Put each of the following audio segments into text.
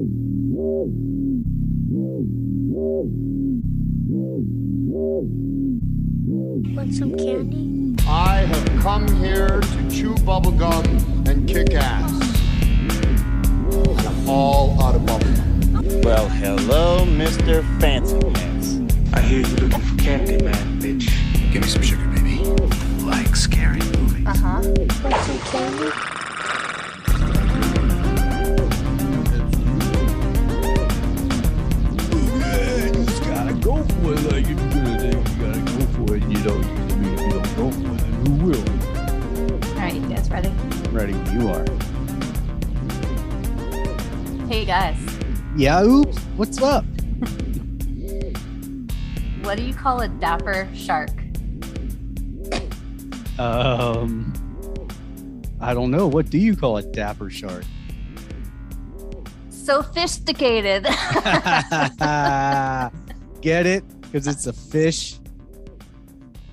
Want some candy? I have come here to chew bubblegum and kick ass. And I'm all out of bubblegum. Well, hello, Mr. Fancy Pants. I hear you looking for candy, man, bitch. Give me some sugar, baby. Like scary movies. Uh-huh. Want some candy? You just gotta go for it. Like, if you're gonna think you gotta go for it, you don't. I mean, if you don't go for it, who will? All right, you guys ready? Ready when you are. Hey, guys. Yeah, oops. What's up? What do you call a dapper shark? I don't know. What do you call a dapper shark? Sophisticated. Get it? Because it's a fish.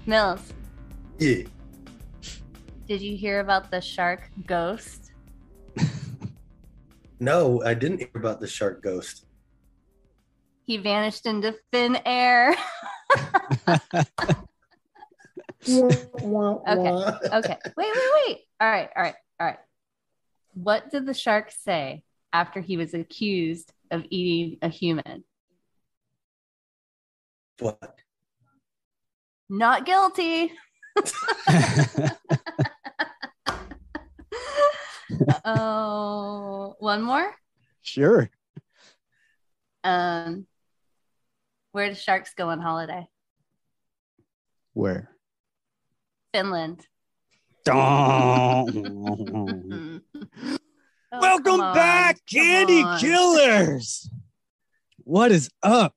Mills, Yeah. did you hear about the shark ghost? No, I didn't hear about the shark ghost. He vanished into thin air. Okay. Wait. All right. What did the shark say after he was accused of eating a human? What? Not guilty. Oh, one more. Sure. Where do sharks go on holiday? Where? Finland. Oh, welcome back, Candy Killers. What is up?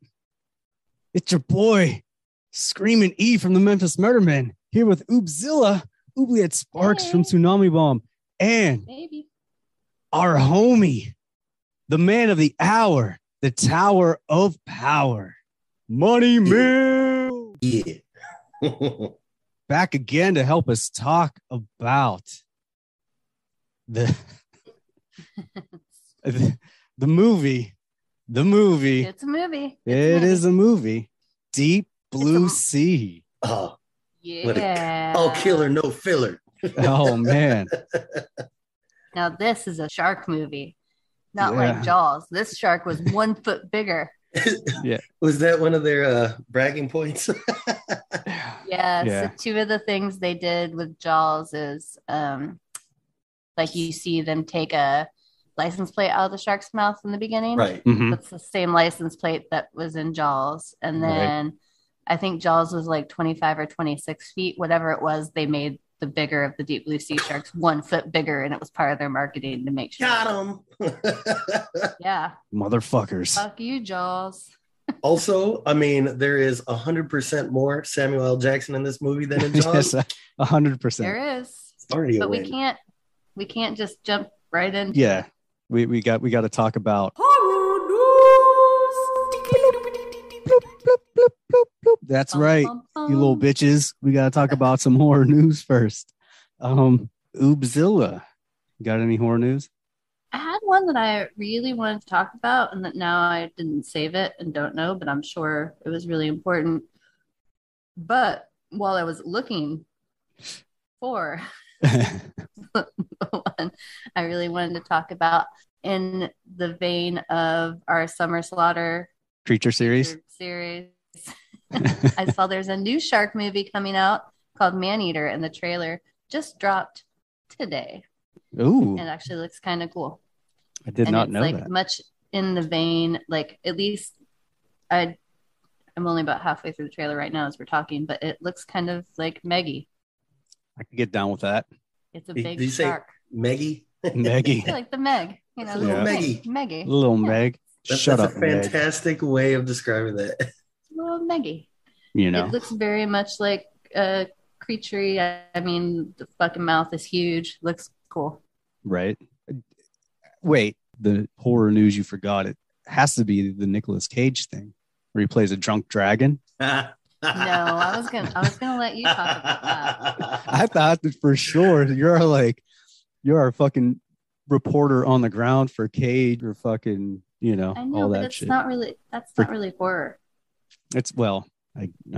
It's your boy, Screaming E from the Memphis Murder Men, here with Oobzilla, Oubliette Sparks from Tsunami Bomb, and Maybe. our homie, the man of the hour, the Tower of Power, Money Mill. Yeah. Back again to help us talk about the movie. It's a movie. It is a movie. Deep Blue Sea. Oh, Yeah. all killer, no filler. Oh man. Now this is a shark movie, not Yeah. like Jaws. This shark was 1 foot bigger. Yeah. Was that one of their bragging points? Yeah. Yeah. So 2 of the things they did with Jaws is like you see them take a license plate out of the shark's mouth in the beginning. Right. Mhm. That's the same license plate that was in Jaws. And then I think Jaws was like 25 or 26 feet, whatever it was. They made the bigger of the deep blue sea sharks 1 foot bigger, and it was part of their marketing to make sure. Got him. Yeah. Motherfuckers. Fuck you, Jaws. Also, I mean, there is 100% more Samuel L. Jackson in this movie than in Jaws. Yes, 100%. There is. Already a But win. we can't just jump right into Yeah. We got to talk about That's right. You little bitches. We got to talk about some horror news first. Oobzilla. Got any horror news? I had one that I really wanted to talk about, and that now I didn't save it and don't know, but I'm sure it was really important. But while I was looking for one I really wanted to talk about in the vein of our Summer Slaughter Creature series. I saw there's a new shark movie coming out called Maneater, and the trailer just dropped today. Ooh, It actually looks kind of cool. I did And not it's know like that. much in the vein, like at least I'm only about halfway through the trailer right now as we're talking, but it looks kind of like Meggie. I could get down with that. It's a Did big you say shark. Meggie? Maggie. Yeah, like the Meg, you know, Little the Meggie. Meggie. Little Yeah. Meg. That's Shut up, a Meg. fantastic way of describing that. Little Meggie. You know. It looks very much like a creature. I mean, the fucking mouth is huge. Looks cool. Right. Wait, the horror news you forgot. It has to be the Nicolas Cage thing where he plays a drunk dragon. No, I was gonna let you talk about that. I thought that for sure you're a fucking reporter on the ground for Cage or fucking, I know, all but that it's shit. not really. That's not really horror. It's I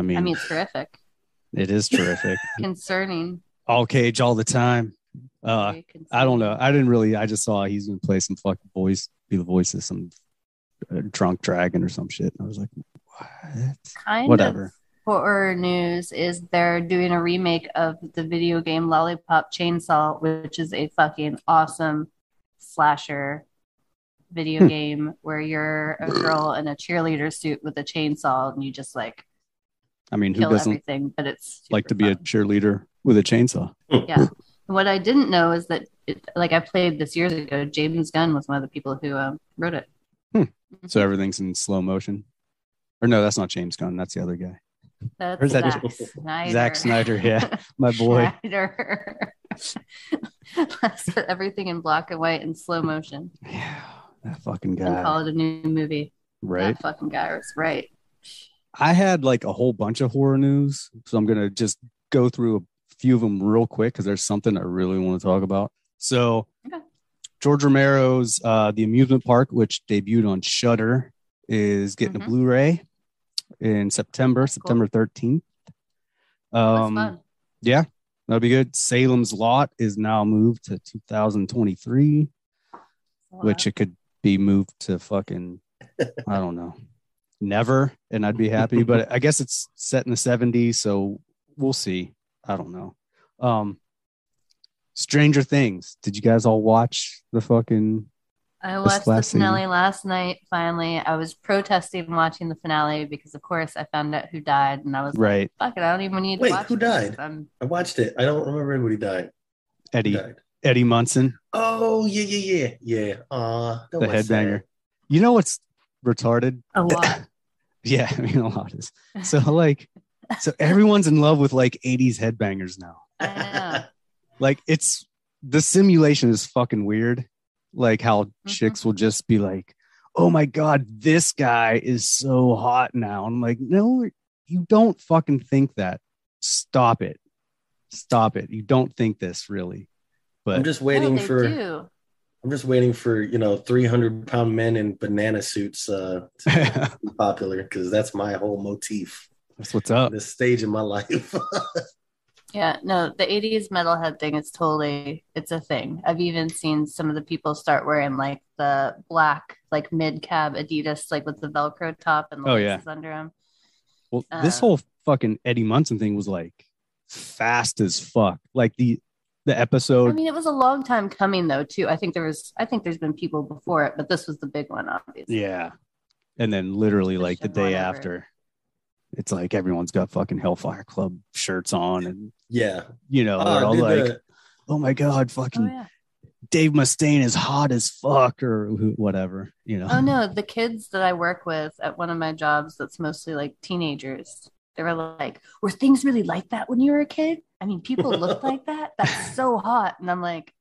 mean, it's horrific. It is terrific. Concerning. All Cage all the time. Very I don't know. concerning. I just saw he's gonna play some fucking be the voice of some drunk dragon or some shit. And I was like, what? Kind of horror news is they're doing a remake of the video game Lollipop Chainsaw, which is a fucking awesome slasher video game where you're a girl in a cheerleader suit with a chainsaw and you just like who kill doesn't everything, but it's like to be a cheerleader with a chainsaw? Yeah. What I didn't know is that I played this years ago. James Gunn was one of the people who wrote it. So everything's in slow motion. Or no, that's not James Gunn. That's the other guy. That's Or is that Zack Snyder. Zack Snyder, yeah, my boy. Snyder. Let's put everything in black and white in slow motion. Yeah, that fucking guy. And call it a new movie. Right. That fucking guy was right. I had like a whole bunch of horror news, so I'm gonna just go through a few of them real quick because there's something I really want to talk about. So, George Romero's The Amusement Park, which debuted on Shudder, is getting a Blu-ray in September 13th. That's fun. Yeah, that'll be good. Salem's Lot is now moved to 2023, which it could be moved to fucking, I don't know, never, and I'd be happy. But I guess it's set in the 70s, so we'll see. I don't know. Stranger Things. Did you guys all watch the fucking? I watched the finale last night. Finally, I was protesting watching the finale because, of course, I found out who died, and I was like, "Fuck it, I don't even need to watch." Who died? I watched it. I don't remember anybody died. Eddie Munson. Oh yeah. The headbanger. Sad. You know what's retarded? A lot. Yeah, I mean a lot is. So everyone's in love with like 80s headbangers now. I know. Like the simulation is fucking weird. Like how chicks will just be like, "Oh my god, this guy is so hot now." I'm like, "No, you don't fucking think that. Stop it. You don't think this really." But I'm just waiting for 300-pound men in banana suits to be popular, because that's my whole motif. That's what's up. This stage in my life. Yeah, no, the 80s metalhead thing is it's a thing. I've even seen some of the people start wearing like the black, like mid-cab Adidas, like with the Velcro top and the laces under them. Well, this whole fucking Eddie Munson thing was like fast as fuck. Like the episode. I mean, it was a long time coming though, too. I think there's been people before it, but this was the big one, obviously. Yeah. And then literally like the day after, it's like everyone's got fucking Hellfire Club shirts on, and they're all like, "Oh my god, fucking Dave Mustaine is hot as fuck," or whatever, Oh no, the kids that I work with at one of my jobs, that's mostly like teenagers. They were like, "Were things really like that when you were a kid? I mean, people look like that. That's so hot." And I'm like,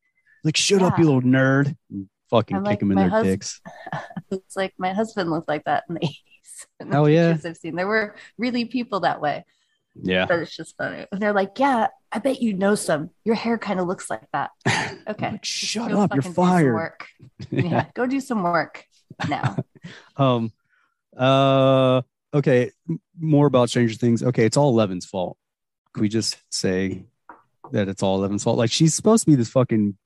shut up, you little nerd. And fucking kick them in their dicks. It's like my husband looked like that in the 80s. And hell yeah. I've seen, there were really people that way. Yeah. But it's just funny. And they're like, "Yeah, I bet you know some. Your hair kind of looks like that." Okay. Like, shut up, you're fired. Yeah, go do some work now. Okay, more about Stranger Things. Okay, it's all Eleven's fault. Can we just say that it's all Eleven's fault? Like, she's supposed to be this fucking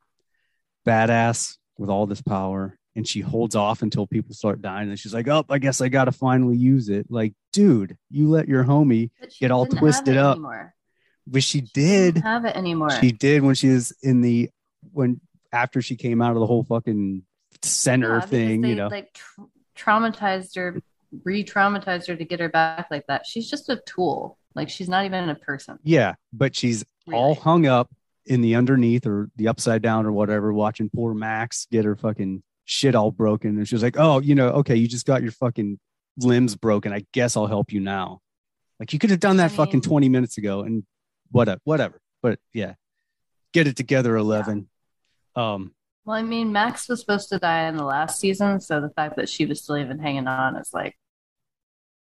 badass with all this power, and she holds off until people start dying, and she's like, "Oh, I guess I gotta finally use it." Like, dude, you let your homie get all twisted up. But she did have it anymore. She did when she was after she came out of the whole fucking center thing, they, like traumatized her, re-traumatized her to get her back like that. She's just a tool. Like, she's not even a person. Yeah, but she's all hung up in the underneath or the upside down or whatever, watching poor Max get her fucking shit all broken. And she was like, "Oh, okay, you just got your fucking limbs broken. I guess I'll help you now." Like, you could have done that fucking 20 minutes ago, and whatever. But yeah, get it together, 11. Well, I mean, Max was supposed to die in the last season, so the fact that she was still even hanging on is like,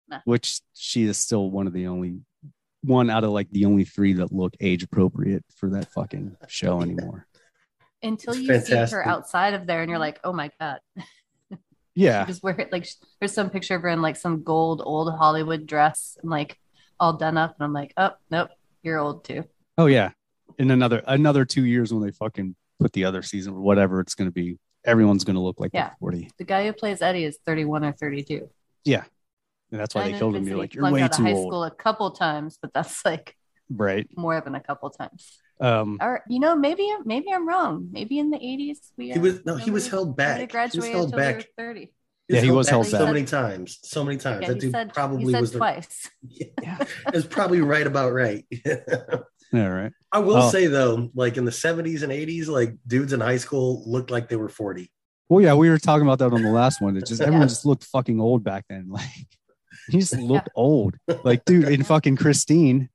nah. Which she is still one out of like the only 3 that look age appropriate for that fucking show anymore. until It's you see fantastic. her outside of there and you're like, oh my God. Yeah. Just wear it like there's some picture of her in like some gold old Hollywood dress and like all done up. And I'm like, oh, nope, you're old too. Oh yeah. In another 2 years when they fucking put the other season or whatever it's going to be, everyone's going to look like Yeah. they're 40. The guy who plays Eddie is 31 or 32. Yeah. And that's why I they know killed him. Vince You're said like, he you're flunked way out of too high old. school a couple times, but that's like Right. more than a couple times. Or maybe I'm wrong. Maybe in the 80s He was held back. Graduated He was held until they back. were 30. He was held so back. many times. So many times. Yeah, That he dude said probably was twice. Yeah. It's probably right about right. Yeah, right. I will say though, like in the 70s and 80s, like dudes in high school looked like they were 40. Well, yeah, we were talking about that on the last one. It just everyone just looked fucking old back then. Like he just looked old. Like, dude, in fucking Christine,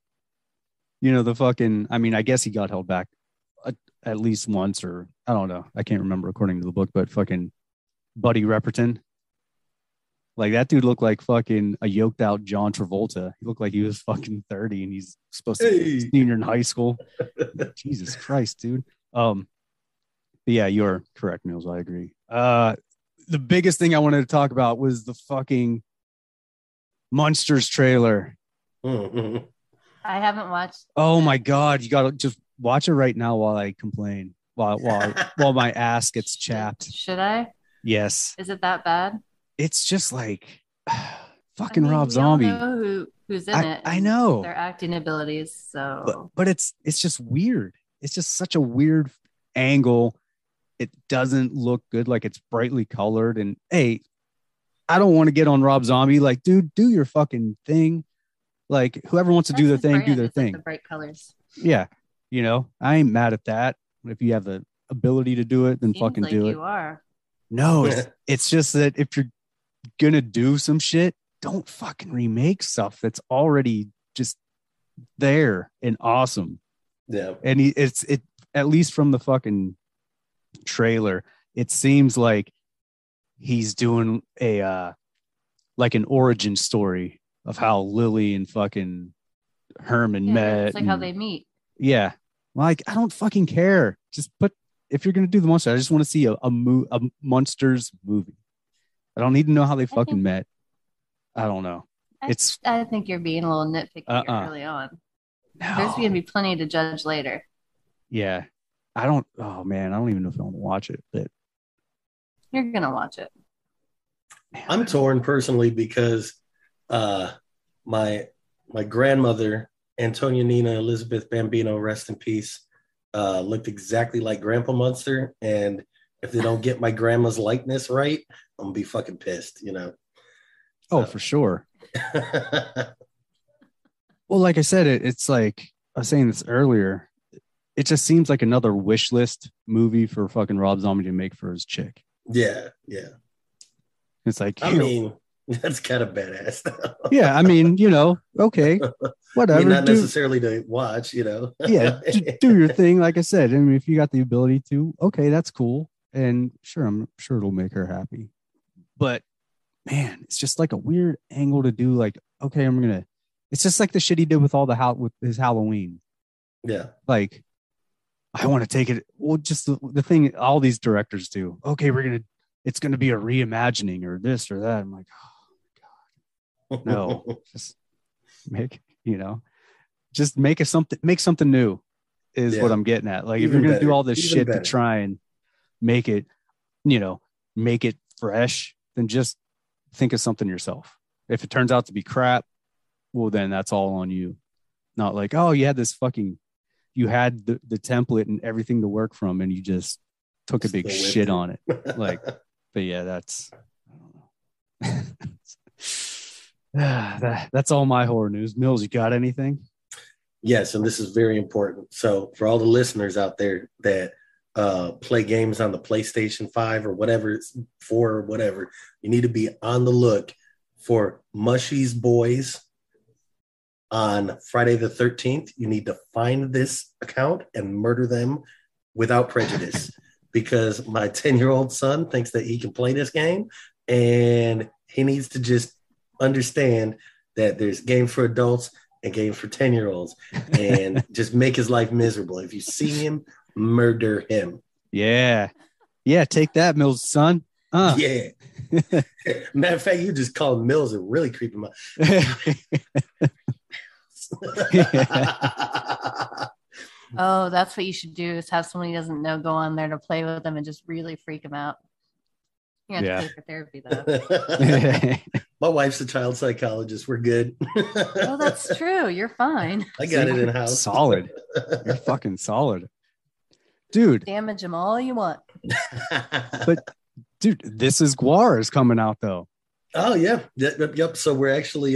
you know, the fucking, I mean, I guess he got held back at least once, or I don't know. I can't remember according to the book, but fucking Buddy Repperton. Like that dude looked like fucking a yoked out John Travolta. He looked like he was fucking 30 and he's supposed to be a senior in high school. Jesus Christ, dude. But yeah, you're correct, Mills. I agree. The biggest thing I wanted to talk about was the fucking Monsters trailer. Mm-hmm. I haven't watched. Oh my God. You gotta just watch it right now while I complain. While my ass gets chapped. Should I? Yes. Is it that bad? It's just like fucking I mean, Rob we Zombie. all know who's in it. I know their acting abilities. So, but it's just weird. It's just such a weird angle. It doesn't look good. Like it's brightly colored. And hey, I don't want to get on Rob Zombie. Like, dude, do your fucking thing. Like, whoever wants to do their thing, do their thing. Like the bright colors. Yeah, you know, I ain't mad at that. If you have the ability to do it, then Seems fucking like do it. You are. No, it's just that if you're gonna do some shit, don't fucking remake stuff that's already just there and awesome. Yeah, and it at least from the fucking trailer, it seems like he's doing a like an origin story of how Lily and fucking Herman met. It's like how they meet. Yeah, like I don't fucking care. Just put. If you're gonna do the monster, I just want to see a monsters movie. I don't need to know how they fucking met. I don't know. I think you're being a little nitpicky early on. No. There's gonna be plenty to judge later. Yeah, I don't. Oh man, I don't even know if I want to watch it. But you're gonna watch it. I'm torn personally because my grandmother Antonia Nina Elizabeth Bambino, rest in peace. Looked exactly like Grandpa Munster, and if they don't get my grandma's likeness right, I'm gonna be fucking pissed, you know. Oh, for sure. Well, like I said, it's like I was saying this earlier. It just seems like another wish list movie for fucking Rob Zombie to make for his chick. Yeah. It's like, I mean, that's kind of badass. Yeah, I mean, you know, okay, whatever. I mean, not necessarily to watch, you know. Yeah, do your thing. Like I said, I mean, if you got the ability to, okay, that's cool, and sure, I'm sure it'll make her happy. But man, it's just like a weird angle to do. Like, okay, it's just like the shit he did with with his Halloween. Yeah, like I want to take it. Well, just the thing all these directors do. Okay, it's gonna be a reimagining or this or that. I'm like, oh my God, no, just make something new is what I'm getting at. Like, if you're gonna do all this shit to try and make it, make it fresh, then just think of something yourself. If it turns out to be crap, well, then that's all on you. Not like, oh, you had the template and everything to work from, and you just took a big shit on it. Like, but yeah, that's, I don't know. That's all my horror news. Mills, you got anything? Yes, and this is very important. So for all the listeners out there that play games on the PlayStation 5 or whatever, it's 4 or whatever, you need to be on the look for Mushy's Boys on Friday the 13th. You need to find this account and murder them without prejudice because my 10-year-old son thinks that he can play this game, and he needs to just understand that there's games for adults and games for 10-year-olds, and just make his life miserable. If you see him, murder him. Yeah. Yeah. Take that, Mills' son. Yeah. Matter of fact, you just call him Mills and really creep him out. Oh, that's what you should do is have somebody who doesn't know go on there to play with them and just really freak them out. You have to pay for therapy though. My wife's a child psychologist. We're good. Oh, that's true. You're fine. I got it in house. Solid. You're fucking solid. Dude. Damage them all you want. But dude, This Is Guar is coming out though. Oh yeah. Yep. So we're actually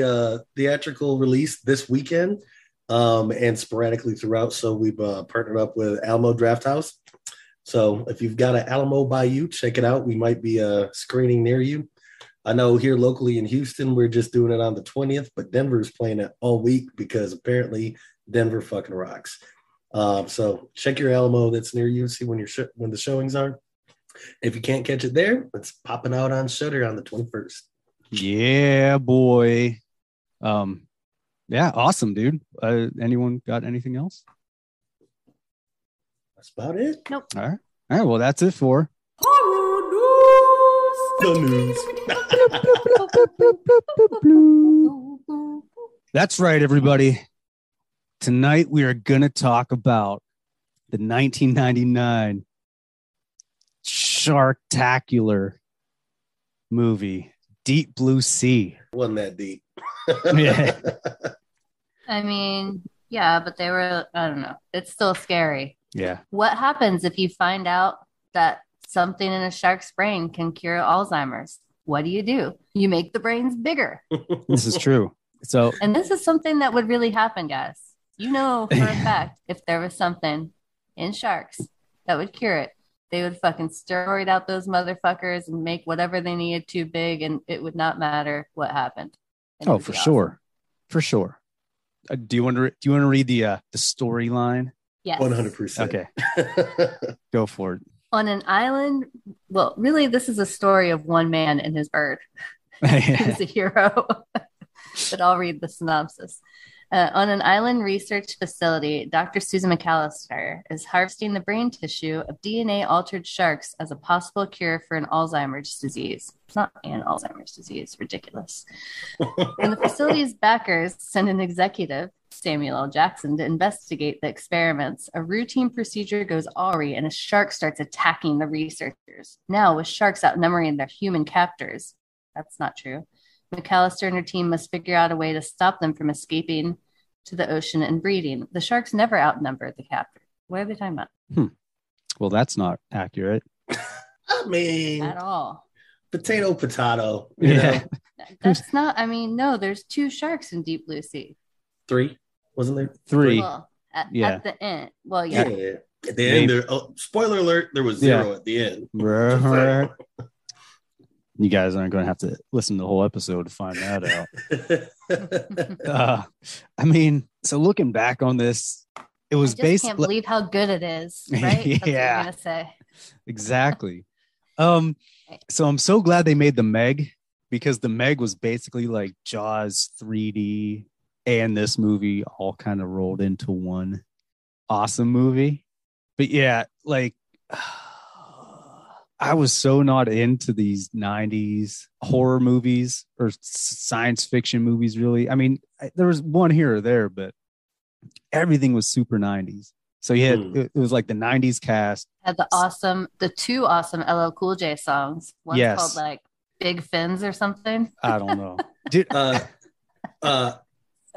theatrical release this weekend. And sporadically throughout. So we've partnered up with Alamo Drafthouse. So if you've got an Alamo by you, check it out. We might be screening near you. I know here locally in Houston, we're just doing it on the 20th, but Denver's playing it all week because apparently Denver fucking rocks. So check your Alamo that's near you, see when the showings are. If you can't catch it there, it's popping out on Shudder on the 21st. Yeah, boy. Yeah, awesome, dude. Anyone got anything else? That's about it. Nope. All right. Well, that's it for The news. That's right, everybody. Tonight we are going to talk about the 1999 Sharktacular movie, Deep Blue Sea. Wasn't that deep. Yeah. I mean, yeah, but they were, I don't know. It's still scary. Yeah. What happens if you find out that something in a shark's brain can cure Alzheimer's? What do? You make the brains bigger. This is true. So, and this is something that would really happen, guys. You know for a fact, if there was something in sharks that would cure it, they would fucking steroid out those motherfuckers and make whatever they needed too big, and it would not matter what happened. oh, for sure. For sure. Do you want to read the storyline? Yes. 100%. Okay. Go for it. On an island, well, really, this is a story of one man and his bird. He's a hero. But I'll read the synopsis. On an island research facility, Dr. Susan McAllister is harvesting the brain tissue of DNA-altered sharks as a possible cure for an Alzheimer's disease. It's not an Alzheimer's disease. Ridiculous. When the facility's backers send an executive, Samuel L. Jackson, to investigate the experiments, a routine procedure goes awry and a shark starts attacking the researchers. Now, with sharks outnumbering their human captors, that's not true. McAllister and her team must figure out a way to stop them from escaping to the ocean and breeding. The sharks never outnumber the captor. What are they talking about? Well, that's not accurate. I mean, at all. Potato. You know? That's not, I mean, no, there's 2 sharks in Deep Blue Sea. 3, wasn't there? 3. Well, at the end. Well, yeah. At the end, there, spoiler alert, there was 0 at the end. You guys aren't going to have to listen to the whole episode to find that out. I mean, so looking back on this, it was basically. I can't believe how good it is, right? That's what you're going to say. Exactly. So I'm so glad they made the Meg, because the Meg was basically like Jaws 3D and this movie all kind of rolled into one awesome movie. But yeah, like I was so not into these 90s horror movies or science fiction movies, really. I mean, there was one here or there, but everything was super 90s. So yeah, it was like the 90s cast. Had the 2 awesome LL Cool J songs. One's called like Big Fins or something. I don't know. Dude,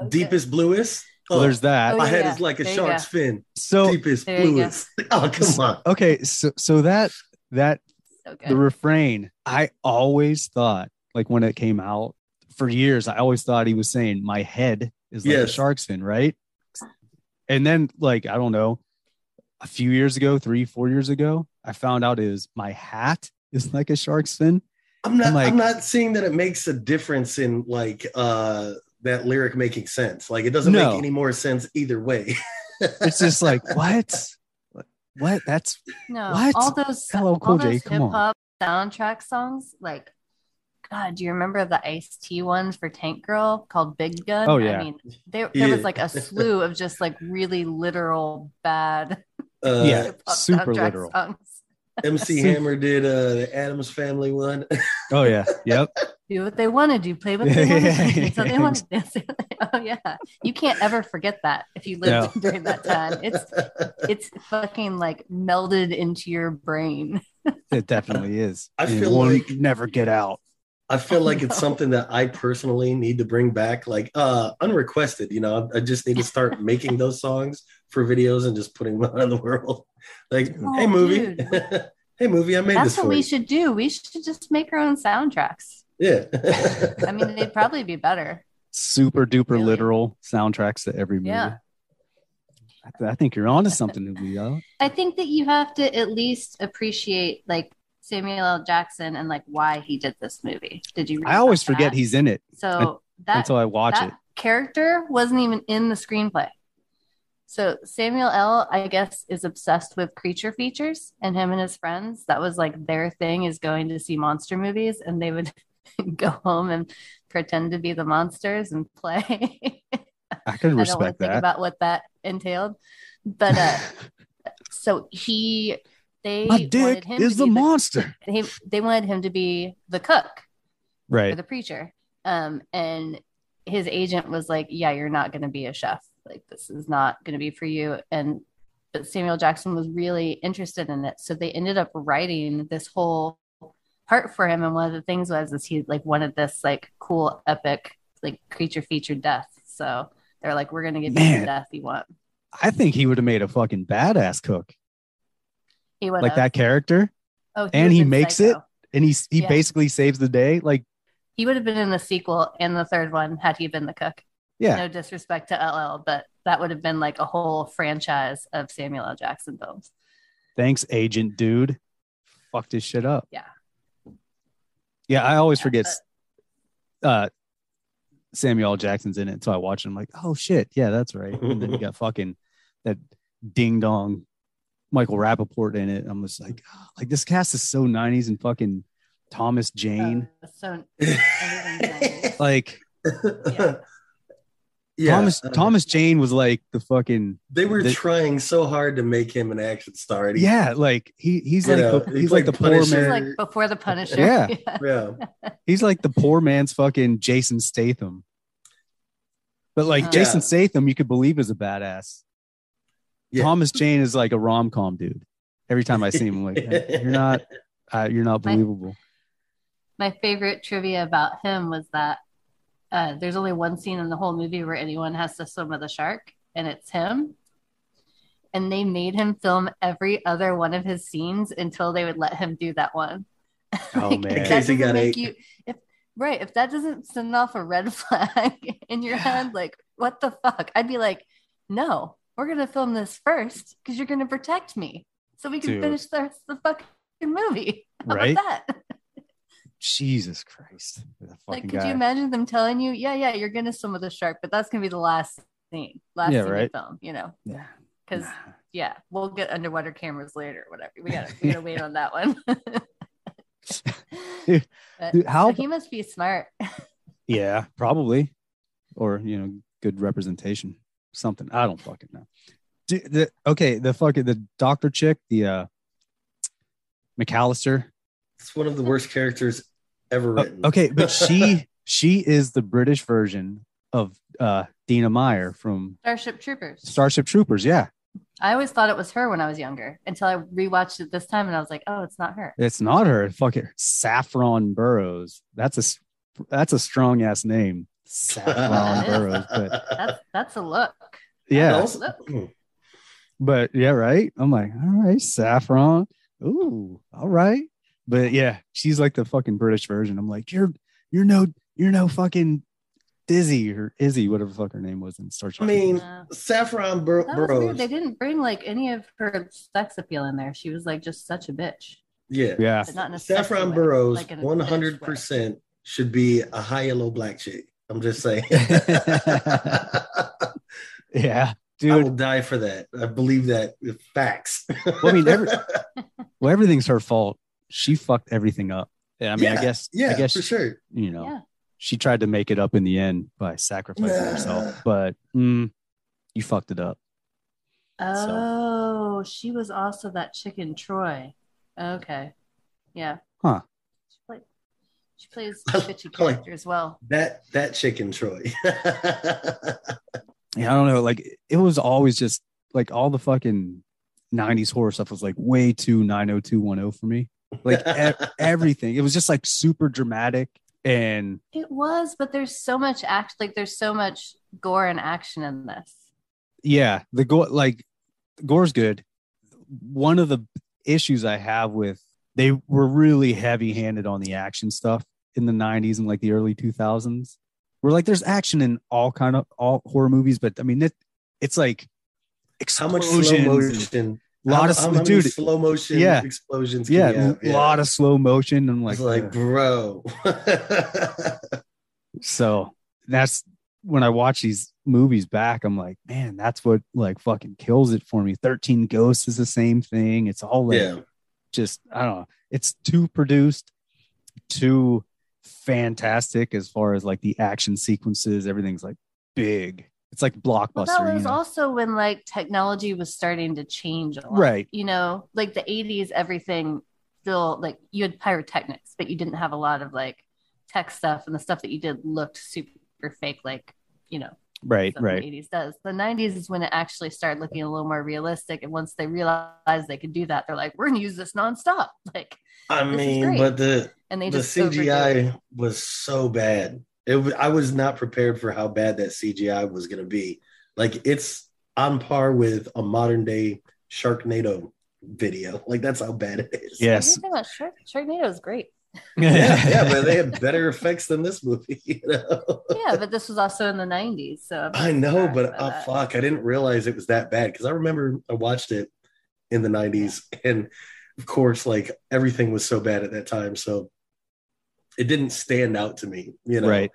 Deepest Bluest. Well, there's that. My head is like a shark's fin. So Deepest Bluest. Oh, come on. Okay, so that the refrain, I always thought, like when it came out for years, I always thought he was saying my head is like a shark's fin, right? And then, like, I don't know, a few years ago, 3-4 years ago, I found out is my hat is like a shark's fin. I'm not seeing that it makes a difference in like that lyric making sense. Like it doesn't make any more sense either way. It's just like, what? That's what? All those hip hop soundtrack songs, like, God, do you remember the Ice-T ones for Tank Girl called Big Gun? Oh, yeah. I mean, there was like a slew of just like really literal bad super literal songs. MC Hammer did the Addams Family one. Oh yeah, yep. Do what they want to do, play what they want to do. So they want to. Oh yeah, you can't ever forget that if you lived during that time. It's fucking like melded into your brain. It definitely is. I feel it won't like never get out. I feel like it's something that I personally need to bring back, like unrequested. You know, I just need to start making those songs for videos and just putting them out in the world. Like, hey movie, hey movie, I made That's this. What we should do. We should just make our own soundtracks. Yeah. I mean, they'd probably be better. Super duper literal soundtracks to every movie. Yeah. I think you're onto something, Leo. I think that you have to at least appreciate like Samuel L. Jackson and like why he did this movie. Did you? I always forget he's in it. So until I watch that it. Character wasn't even in the screenplay. So Samuel L., I guess, is obsessed with creature features, and him and his friends, that was like their thing, is going to see monster movies, and they would go home and pretend to be the monsters and play. I could respect that. I don't want to think about what that entailed, but so my dick is the monster. They wanted him to be the cook, right, or the preacher, and his agent was like, "Yeah, you're not going to be a chef. Like, this is not going to be for you." But Samuel Jackson was really interested in it, so they ended up writing this whole part for him. And one of the things was he like wanted this like cool epic like creature featured death. So they're like, "We're going to give you the death you want." I think he would have made a fucking badass cook. He would like that character. Oh, and he makes it, and he basically saves the day. Like, he would have been in the sequel and the third one had he been the cook. Yeah. No disrespect to LL, but that would have been like a whole franchise of Samuel L. Jackson films. Thanks, agent dude. Fucked his shit up. Yeah. Yeah, I always forget Samuel L. Jackson's in it until I watch it. I'm like, oh shit, yeah, that's right. And then you got fucking that ding dong Michael Rappaport in it. I'm just like this cast is so 90s, and fucking Thomas Jane. Like, yeah. Thomas Jane was like the fucking. They were trying so hard to make him an action star. Yeah, like he's like the poor man, like before the Punisher. Yeah. He's like the poor man's fucking Jason Statham. But like Jason Statham, you could believe is a badass. Yeah. Thomas Jane is like a rom-com dude. Every time I see him, I'm like, hey, you're not believable. My favorite trivia about him was that there's only one scene in the whole movie where anyone has to swim with a shark, and it's him. And they made him film every other one of his scenes until they would let him do that one. Oh man! In case he got ate. If that doesn't send off a red flag in your head, like, what the fuck? I'd be like, no, we're gonna film this first because you're gonna protect me so we can finish the fucking movie. How about that? Jesus Christ. Like, could you imagine them telling you, yeah, you're going to swim with a shark, but that's going to be the last scene of the film, you know? Yeah. Because, we'll get underwater cameras later or whatever. We gotta wait on that one. Dude, so he must be smart. Yeah, probably. Or, good representation. Something. I don't fucking know. Dude, the doctor chick, the McAllister. It's one of the worst characters ever written. Okay, but she is the British version of Dina Meyer from Starship Troopers. Starship Troopers, yeah. I always thought it was her when I was younger until I rewatched it this time, and I was like, "Oh, it's not her." It's not her. Fuck it, Saffron Burrows. That's a strong ass name, Saffron Burrows. But that's a look. Yeah, but yeah, right. I'm like, all right, Saffron. Ooh, all right. But yeah, she's like the fucking British version. I'm like, you're no fucking Dizzy or Izzy, whatever the fuck her name was in Star Trek. I mean, Saffron Burrows. They didn't bring like any of her sex appeal in there. She was like just such a bitch. Yeah. But not in a Saffron Burrows, like 100% should be a high yellow black chick. I'm just saying. Yeah, dude, I will die for that. I believe that. Facts. Well, I mean, everything's her fault. She fucked everything up. I mean, I guess for sure. She tried to make it up in the end by sacrificing herself, but you fucked it up. Oh, she was also that chick in Troy. Okay. Yeah. Huh. She plays a bitchy character as well. That chicken Troy. Yeah, I don't know. Like, it was always just like all the fucking 90s horror stuff was like way too 90210 for me. Like everything. It was just like super dramatic. And it was, but there's so much action. Like, there's so much gore and action in this. Yeah, the gore's good. One of the issues I have with, they were really heavy handed on the action stuff in the 90s and like the early 2000s. Where like there's action in all horror movies, but I mean it's like explosions. How much slow motion? How many slow motion explosions? A lot of slow motion. And like, bro. So that's when I watch these movies back, I'm like, man, that's what like fucking kills it for me. 13 Ghosts is the same thing. It's all like, just, I don't know. It's too produced, too fantastic as far as like the action sequences. Everything's like big. It's like blockbuster. Well, that was also when like technology was starting to change a lot. Right. You know, like the 80s, everything still, like, you had pyrotechnics, but you didn't have a lot of like tech stuff, and the stuff that you did looked super fake, like, you know. Right. The 80s does. The 90s is when it actually started looking a little more realistic, and once they realized they could do that, they're like, we're gonna use this nonstop. Like, I mean, but the CGI was so bad. I was not prepared for how bad that CGI was going to be. Like, it's on par with a modern day Sharknado video. Like, that's how bad it is. Yes. Sharknado is great. Yeah, but they had better effects than this movie. You know? Yeah, but this was also in the 90s. So I know, but fuck, I didn't realize it was that bad, because I remember I watched it in the 90s, and of course, like, everything was so bad at that time. So it didn't stand out to me, you know. Right.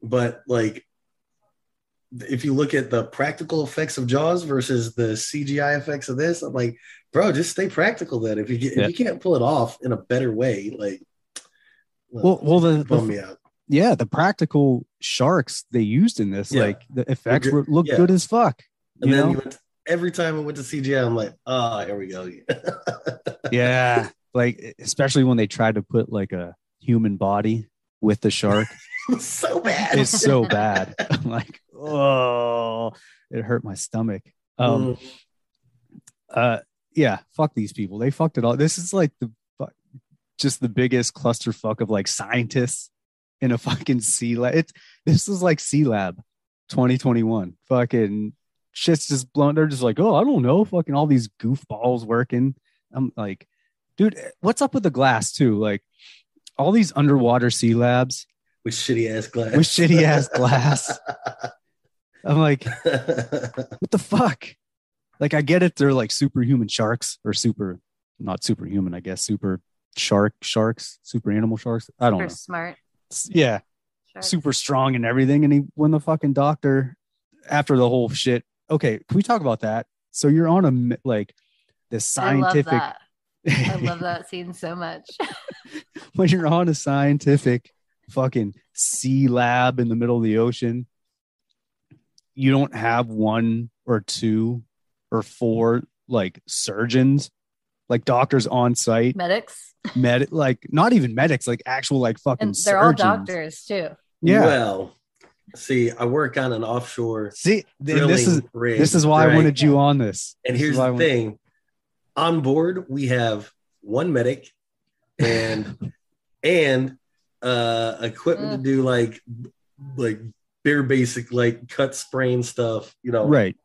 But like, if you look at the practical effects of Jaws versus the CGI effects of this, I'm like, bro, just stay practical then. If you can't pull it off in a better way, like, bum me out. Yeah, the practical sharks they used in this, like the effects look good as fuck. And then every time I went to CGI, I'm like, here we go. Yeah, like especially when they tried to put like a human body with the shark. It's so bad. It's so bad. I'm like, oh, it hurt my stomach. Yeah, fuck these people. They fucked it all. This is like just the biggest clusterfuck of like scientists in a fucking C lab. This is like C Lab 2021. Fucking shit's just blown. They're just like, oh, I don't know. Fucking all these goofballs working. I'm like, dude, what's up with the glass too? Like, all these underwater sea labs with shitty ass glass. I'm like, what the fuck? Like, I get it. They're like superhuman sharks, or not superhuman, I guess. Super sharks, super animal sharks. I don't know. Super smart. Yeah. Sharks. Super strong and everything. And when the fucking doctor, after the whole shit. Okay. Can we talk about that? So you're on this scientific. I love that scene so much. When you're on a scientific fucking sea lab in the middle of the ocean, you don't have 1 or 2 or 4 like surgeons, like doctors on site, medics, like not even medics, like actual like fucking and they're surgeons. all doctors too. Yeah. Well, see, I work on an offshore. See, this is why I wanted you on this. And here's the thing: on board, we have 1 medic and equipment to do like bare basic like cut sprain stuff, you know, right?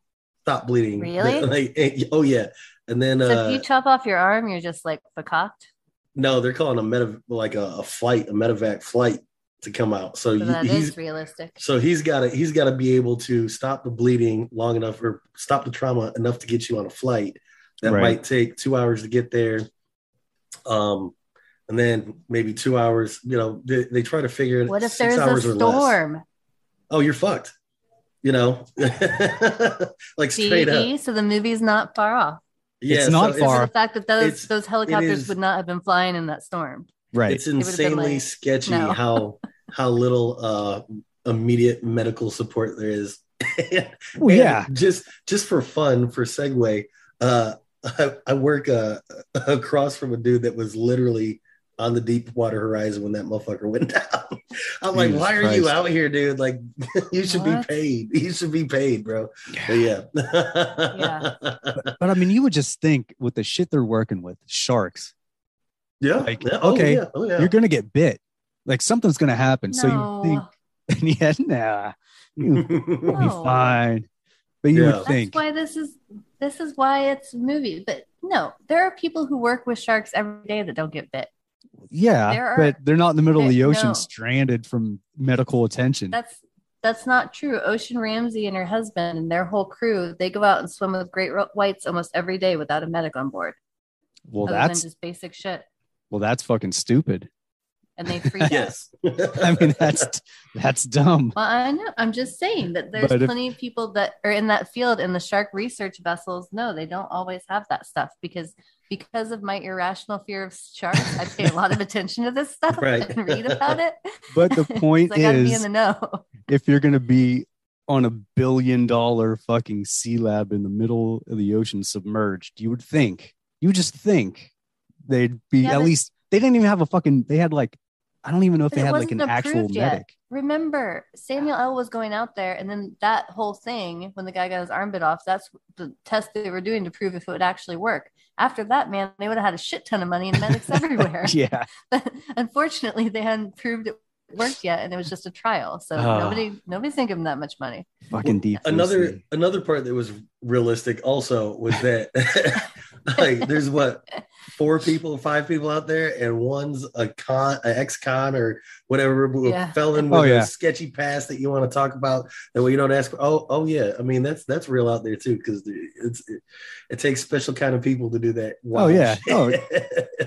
Stop bleeding. Really? Oh yeah. And then so if you chop off your arm, you're just like fucked. No, they're calling a medevac flight to come out. So that is realistic. So he's got to be able to stop the bleeding long enough, or stop the trauma enough to get you on a flight that might take 2 hours to get there. And then maybe 2 hours, you know, they try to figure it. What if there's a storm? Oh, you're fucked. You know, like straight up. So the movie's not far off. Yeah, it's not far. The fact that those helicopters would not have been flying in that storm. Right. It's insanely sketchy how little immediate medical support there is. Well, yeah. Just for fun, for segue, I work across from a dude that was literally on the Deepwater Horizon when that motherfucker went down. I'm like, Jesus why are Christ. you out here, dude? Like, you should be What? paid. You should be paid, bro. But yeah. Yeah. But I mean, you would just think with the shit they're working with, sharks. Yeah. Like, Yeah. okay, Oh yeah. you're gonna get bit. Like something's gonna happen. So you think, No. yeah, nah, you'll be No. fine. But you Yeah. would That's think, why this is why it's a movie. But no, there are people who work with sharks every day that don't get bit. yeah, There are- but they're not in the middle of the there- ocean, no. stranded from medical attention. That's not true. Ocean Ramsey and her husband and their whole crew, they go out and swim with great whites almost every day without a medic on board. Well, other that's than just basic shit. fucking stupid. And they freak out. Yes. I mean, that's dumb. Well, I know. I'm just saying that there's But if- plenty of people that are in that field, and the shark research vessels, no, they don't always have that stuff because of my irrational fear of sharks. I pay a lot of attention to this stuff Right. and read about it. But the point I gotta be in is, the know. if you're gonna be on $1 billion fucking sea lab in the middle of the ocean submerged, you would just think they'd be Yeah, at but- least. They didn't even have a fucking. They had like, I don't even know if But they it had like an wasn't actual approved yet. medic. Remember, Samuel L. was going out there, and then that whole thing, when the guy got his arm bit off, that's the test they were doing to prove if it would actually work. After that, man, they would have had a shit ton of money and medics everywhere. Yeah, But unfortunately, they hadn't proved it worked yet, and it was just a trial. So nobody's thinking them that much money. fucking deep. Another part that was realistic also was that like there's what 5 people out there, and one's an ex-con or whatever, a felon with a sketchy past that you want to talk about. That way you don't ask. Oh yeah. I mean that's real out there too, because it takes special kind of people to do that. Oh yeah. Oh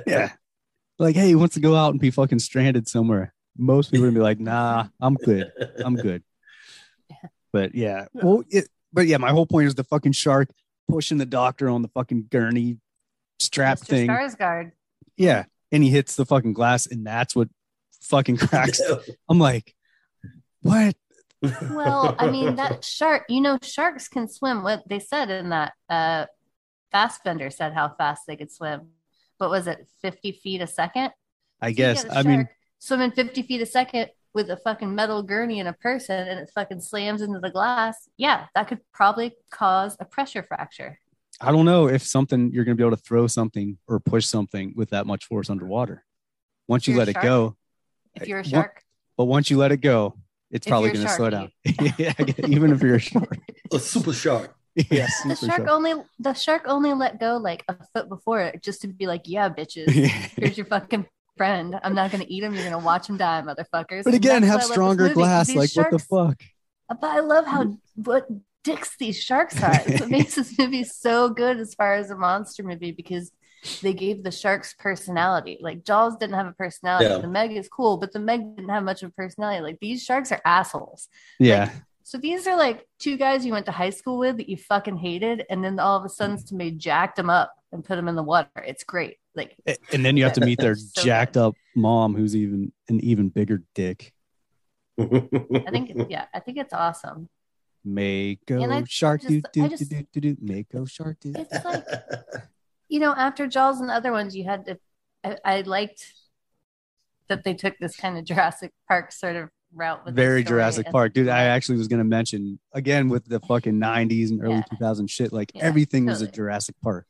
yeah. Like, hey, he wants to go out and be fucking stranded somewhere. Most people would be like, nah, I'm good. But yeah, my whole point is the fucking shark pushing the doctor on the fucking gurney strap Mr. thing. Skarsgård. Yeah, and he hits the fucking glass, and that's what fucking cracks. I'm like, what? Well, I mean, that shark, sharks can swim. What they said in that Fassbender said how fast they could swim. What was it, 50 feet a second? I guess. I mean, swimming 50 feet a second with a fucking metal gurney and a person, and it fucking slams into the glass. Yeah, that could probably cause a pressure fracture. I don't know if you're going to be able to throw something or push something with that much force underwater. Once you let it go. If you're a shark. But once you let it go, it's probably going to slow down. Yeah, even if you're a shark. A super shark. Yes. The shark only let go like a foot before it, just to be like, yeah, bitches, here's your fucking friend. I'm not going to eat him. You're going to watch him die, motherfuckers. But again, have stronger glass. Like, what the fuck? But I love what dicks these sharks are. It's what makes this movie so good as far as a monster movie, because they gave the sharks personality. Like, Jaws didn't have a personality. Yeah. The Meg is cool, but the Meg didn't have much of a personality. Like, these sharks are assholes. Yeah. Like, so these are like 2 guys you went to high school with that you fucking hated, and then all of a sudden somebody jacked them up and put them in the water. It's great. Like, and then you have to meet their so jacked up mom, who's an even bigger dick. I think it's awesome. Mako shark do Mako shark do. It's like, after Jaws and the other ones, you had to. I liked that they took this kind of Jurassic Park sort of route with very Jurassic Park, dude. I actually was going to mention again with the fucking 90s and early 2000s shit, like everything was a Jurassic Park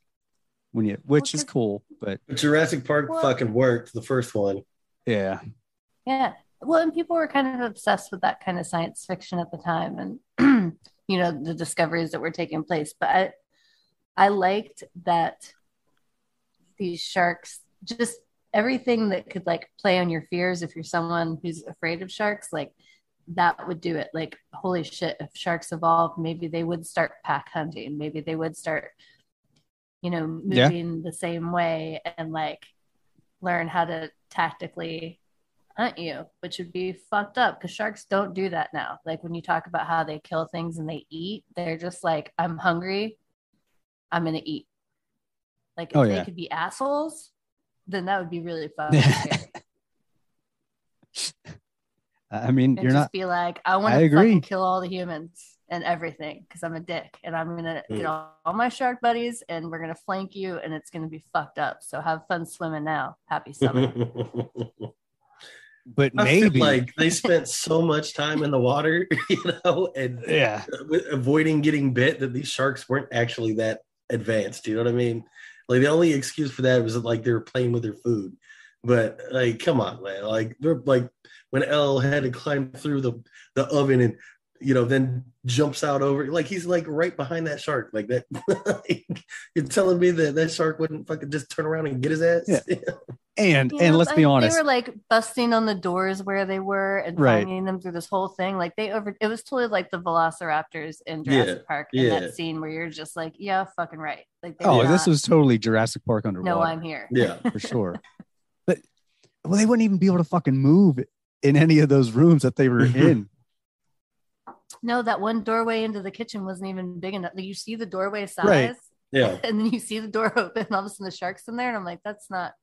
which is cool, but Jurassic Park fucking worked, the first one. Yeah. Well, and people were kind of obsessed with that kind of science fiction at the time, and the discoveries that were taking place. But I liked that these sharks, just everything that could like play on your fears. If you're someone who's afraid of sharks, like that would do it. Like, holy shit, if sharks evolved, maybe they would start pack hunting. Maybe they would start, moving the same way and like learn how to tactically hunt you, which would be fucked up because sharks don't do that now. Like, when you talk about how they kill things and they eat, they're just like, I'm hungry, I'm gonna eat. Like, if they could be assholes, then that would be really fucking scary. I mean, and you're just not be like, I want to fucking kill all the humans. and everything because I'm a dick and I'm gonna get all my shark buddies and we're gonna flank you and it's gonna be fucked up. So have fun swimming now. Happy summer. But I feel maybe like they spent so much time in the water, and yeah, avoiding getting bit that these sharks weren't actually that advanced. You know what I mean? Like the only excuse for that was that, like, they were playing with their food. But like, come on, man! Like they're like when Elle had to climb through the oven and then jumps out over, like he's like right behind that shark, like that. You're telling me that shark wouldn't fucking just turn around and get his ass? Yeah. And let's be honest, they were like busting on the doors where they were and finding them through this whole thing. Like it was totally like the Velociraptors in Jurassic Park in that scene where you're just like, yeah, fucking right. Like this was totally Jurassic Park underwater. No, I'm here. Yeah, for sure. But they wouldn't even be able to fucking move in any of those rooms that they were in. No, that one doorway into the kitchen wasn't even big enough. Like, you see the doorway size, right? Yeah, and then you see the door open, and all of a sudden the shark's in there, and I'm like, that's not.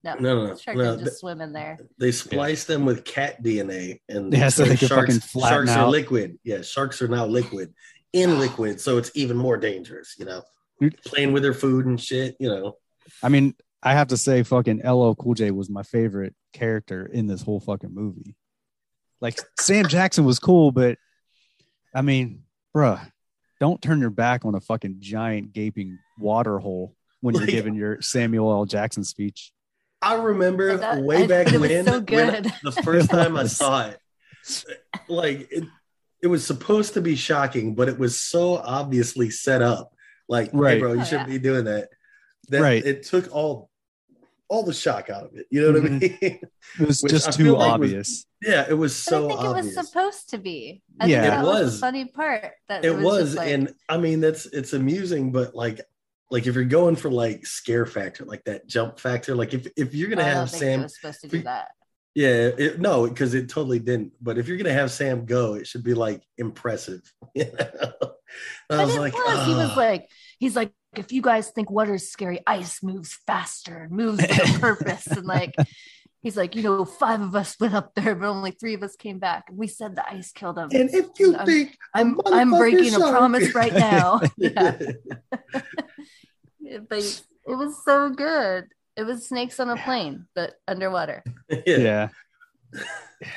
No. The shark can just swim in there. They spliced them with cat DNA, and so they can fucking flatten sharks out. are liquid. Yeah, sharks are now liquid, so it's even more dangerous. Playing with their food and shit. I mean, I have to say, fucking LL Cool J was my favorite character in this whole fucking movie. Like Sam Jackson was cool, but I mean, bruh, don't turn your back on a fucking giant gaping water hole when you're giving your Samuel L. Jackson speech. I remember way back when the first time I saw it, like it was supposed to be shocking, but it was so obviously set up. Like, hey, bro, you shouldn't be doing that. It took all the shock out of it. You know what I mean? It was just too obvious. It was so obvious. I think it was supposed to be. It was the funny part. That it was, and I mean it's amusing, but like if you're going for like scare factor, like that jump factor, like if you're gonna have Sam, it was supposed to do that. Yeah, no, because it totally didn't. But if you're gonna have Sam go, it should be like impressive. I was like, he's like, if you guys think water's scary, ice moves faster, moves with a purpose, and like. He's like, 5 of us went up there, but only 3 of us came back. We said the ice killed them. And if you think I'm breaking a promise right now. Yeah. But it was so good. It was snakes on a plane, but underwater. Yeah.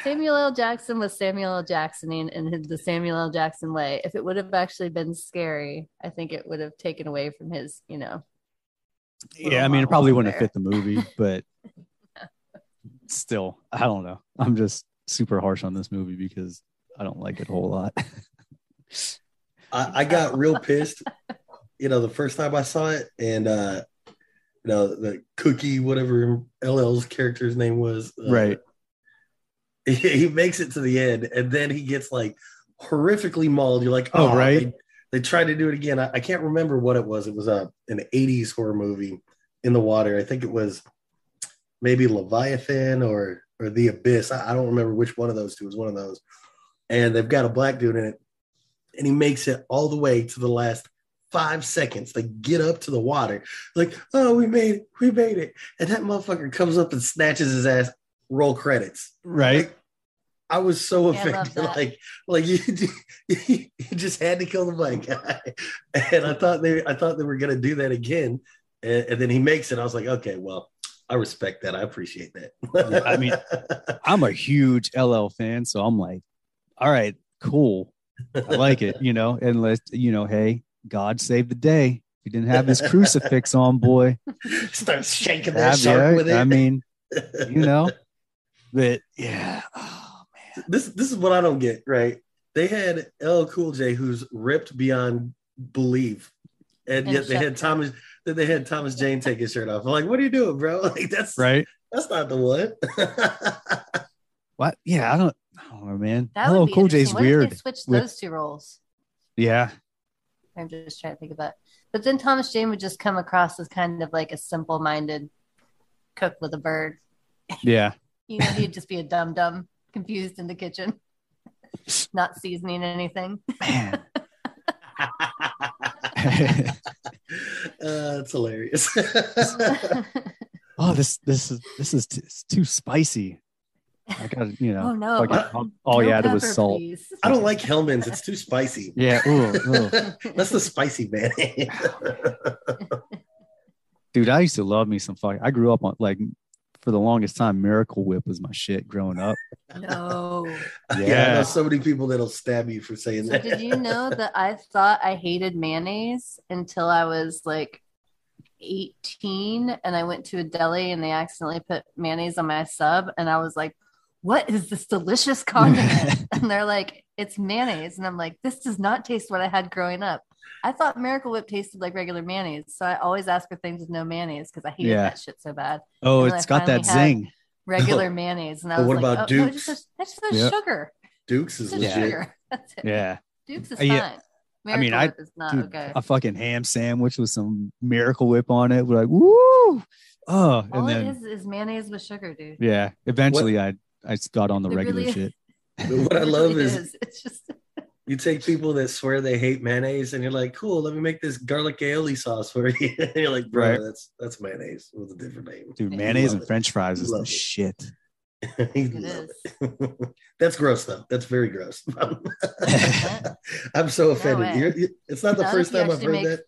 Samuel L. Jackson was Samuel L. Jacksoning in the Samuel L. Jackson way. If it would have actually been scary, I think it would have taken away from his, Yeah, I mean, it probably wouldn't have fit the movie, but still, I don't know. I'm just super harsh on this movie because I don't like it a whole lot. I got real pissed, the first time I saw it, and the Cookie, whatever LL's character's name was, right? He makes it to the end, and then he gets like horrifically mauled. You're like, right? They tried to do it again. I can't remember what it was. It was an 80s horror movie in the water. I think it was maybe Leviathan or The Abyss. I don't remember which one of those two. It was one of those. And they've got a black dude in it, and he makes it all the way to the last 5 seconds. They get up to the water, like, oh, we made it. And that motherfucker comes up and snatches his ass. Roll credits. Right. Like, I was so offended. Like you just had to kill the black guy. And I thought they were gonna do that again. And then he makes it. I was like, okay, well, I respect that. I appreciate that. Yeah, I mean, I'm a huge LL fan, so I'm like, all right, cool. I like it, and let's, hey, God save the day. If you didn't have this crucifix on, boy. Start shaking that shark with it. I mean, but yeah. Oh man. This is what I don't get, right? They had LL Cool J who's ripped beyond belief. And yet they had Thomas Jane take his shirt off. I'm like, what are you doing, bro? Like that's right. That's not the one. What? Yeah, I don't know, man. Hello, Cool J's weird. They switched those two roles. Yeah. I'm just trying to think of that. But then Thomas Jane would just come across as kind of like a simple-minded cook with a bird. Yeah. He'd just be a dum-dum confused in the kitchen, not seasoning anything. Man. It's hilarious. Oh, this is too spicy. I got, you know, Oh no! fucking all you No added was pepper, salt. please. I don't like Hellman's. It's too spicy. Yeah, ooh. That's the spicy mayonnaise. Dude, I used to love me some fucking. I grew up on like for the longest time, Miracle Whip was my shit growing up. No. I know Yeah. so many people that'll stab you for saying So that. did you know that I thought I hated mayonnaise until I was like 18 and I went to a deli and they accidentally put mayonnaise on my sub and I was like, what is this delicious condiment? And they're like, it's mayonnaise. And I'm like, this does not taste what I had growing up. I thought Miracle Whip tasted like regular mayonnaise. So I always ask for things with no mayonnaise because I hated that shit so bad. Oh, And then it's I got that finally had zing. regular mayonnaise. And I But was what like, about oh, no, Duke's? that just has Yep. sugar. Duke's is It's just legit. sugar. That's it. Yeah. Duke's is Yeah. fine. I mean, Miracle Whip is not dude, okay. a fucking ham sandwich with some Miracle Whip on it. We're like, woo! Oh, All and then it is mayonnaise with sugar, dude. yeah, eventually I got on the It regular really- shit. What I It love really is it's just you take people that swear they hate mayonnaise and you're like, cool, let me make this garlic aioli sauce for you. And you're like, bro, Right. that's mayonnaise with a different name. Dude, You mayonnaise love and it. French fries You is the love it. shit. You it love is. it. That's gross though. That's very gross. Not I'm so offended. way. It's not the Not first if you time I've actually heard make- that.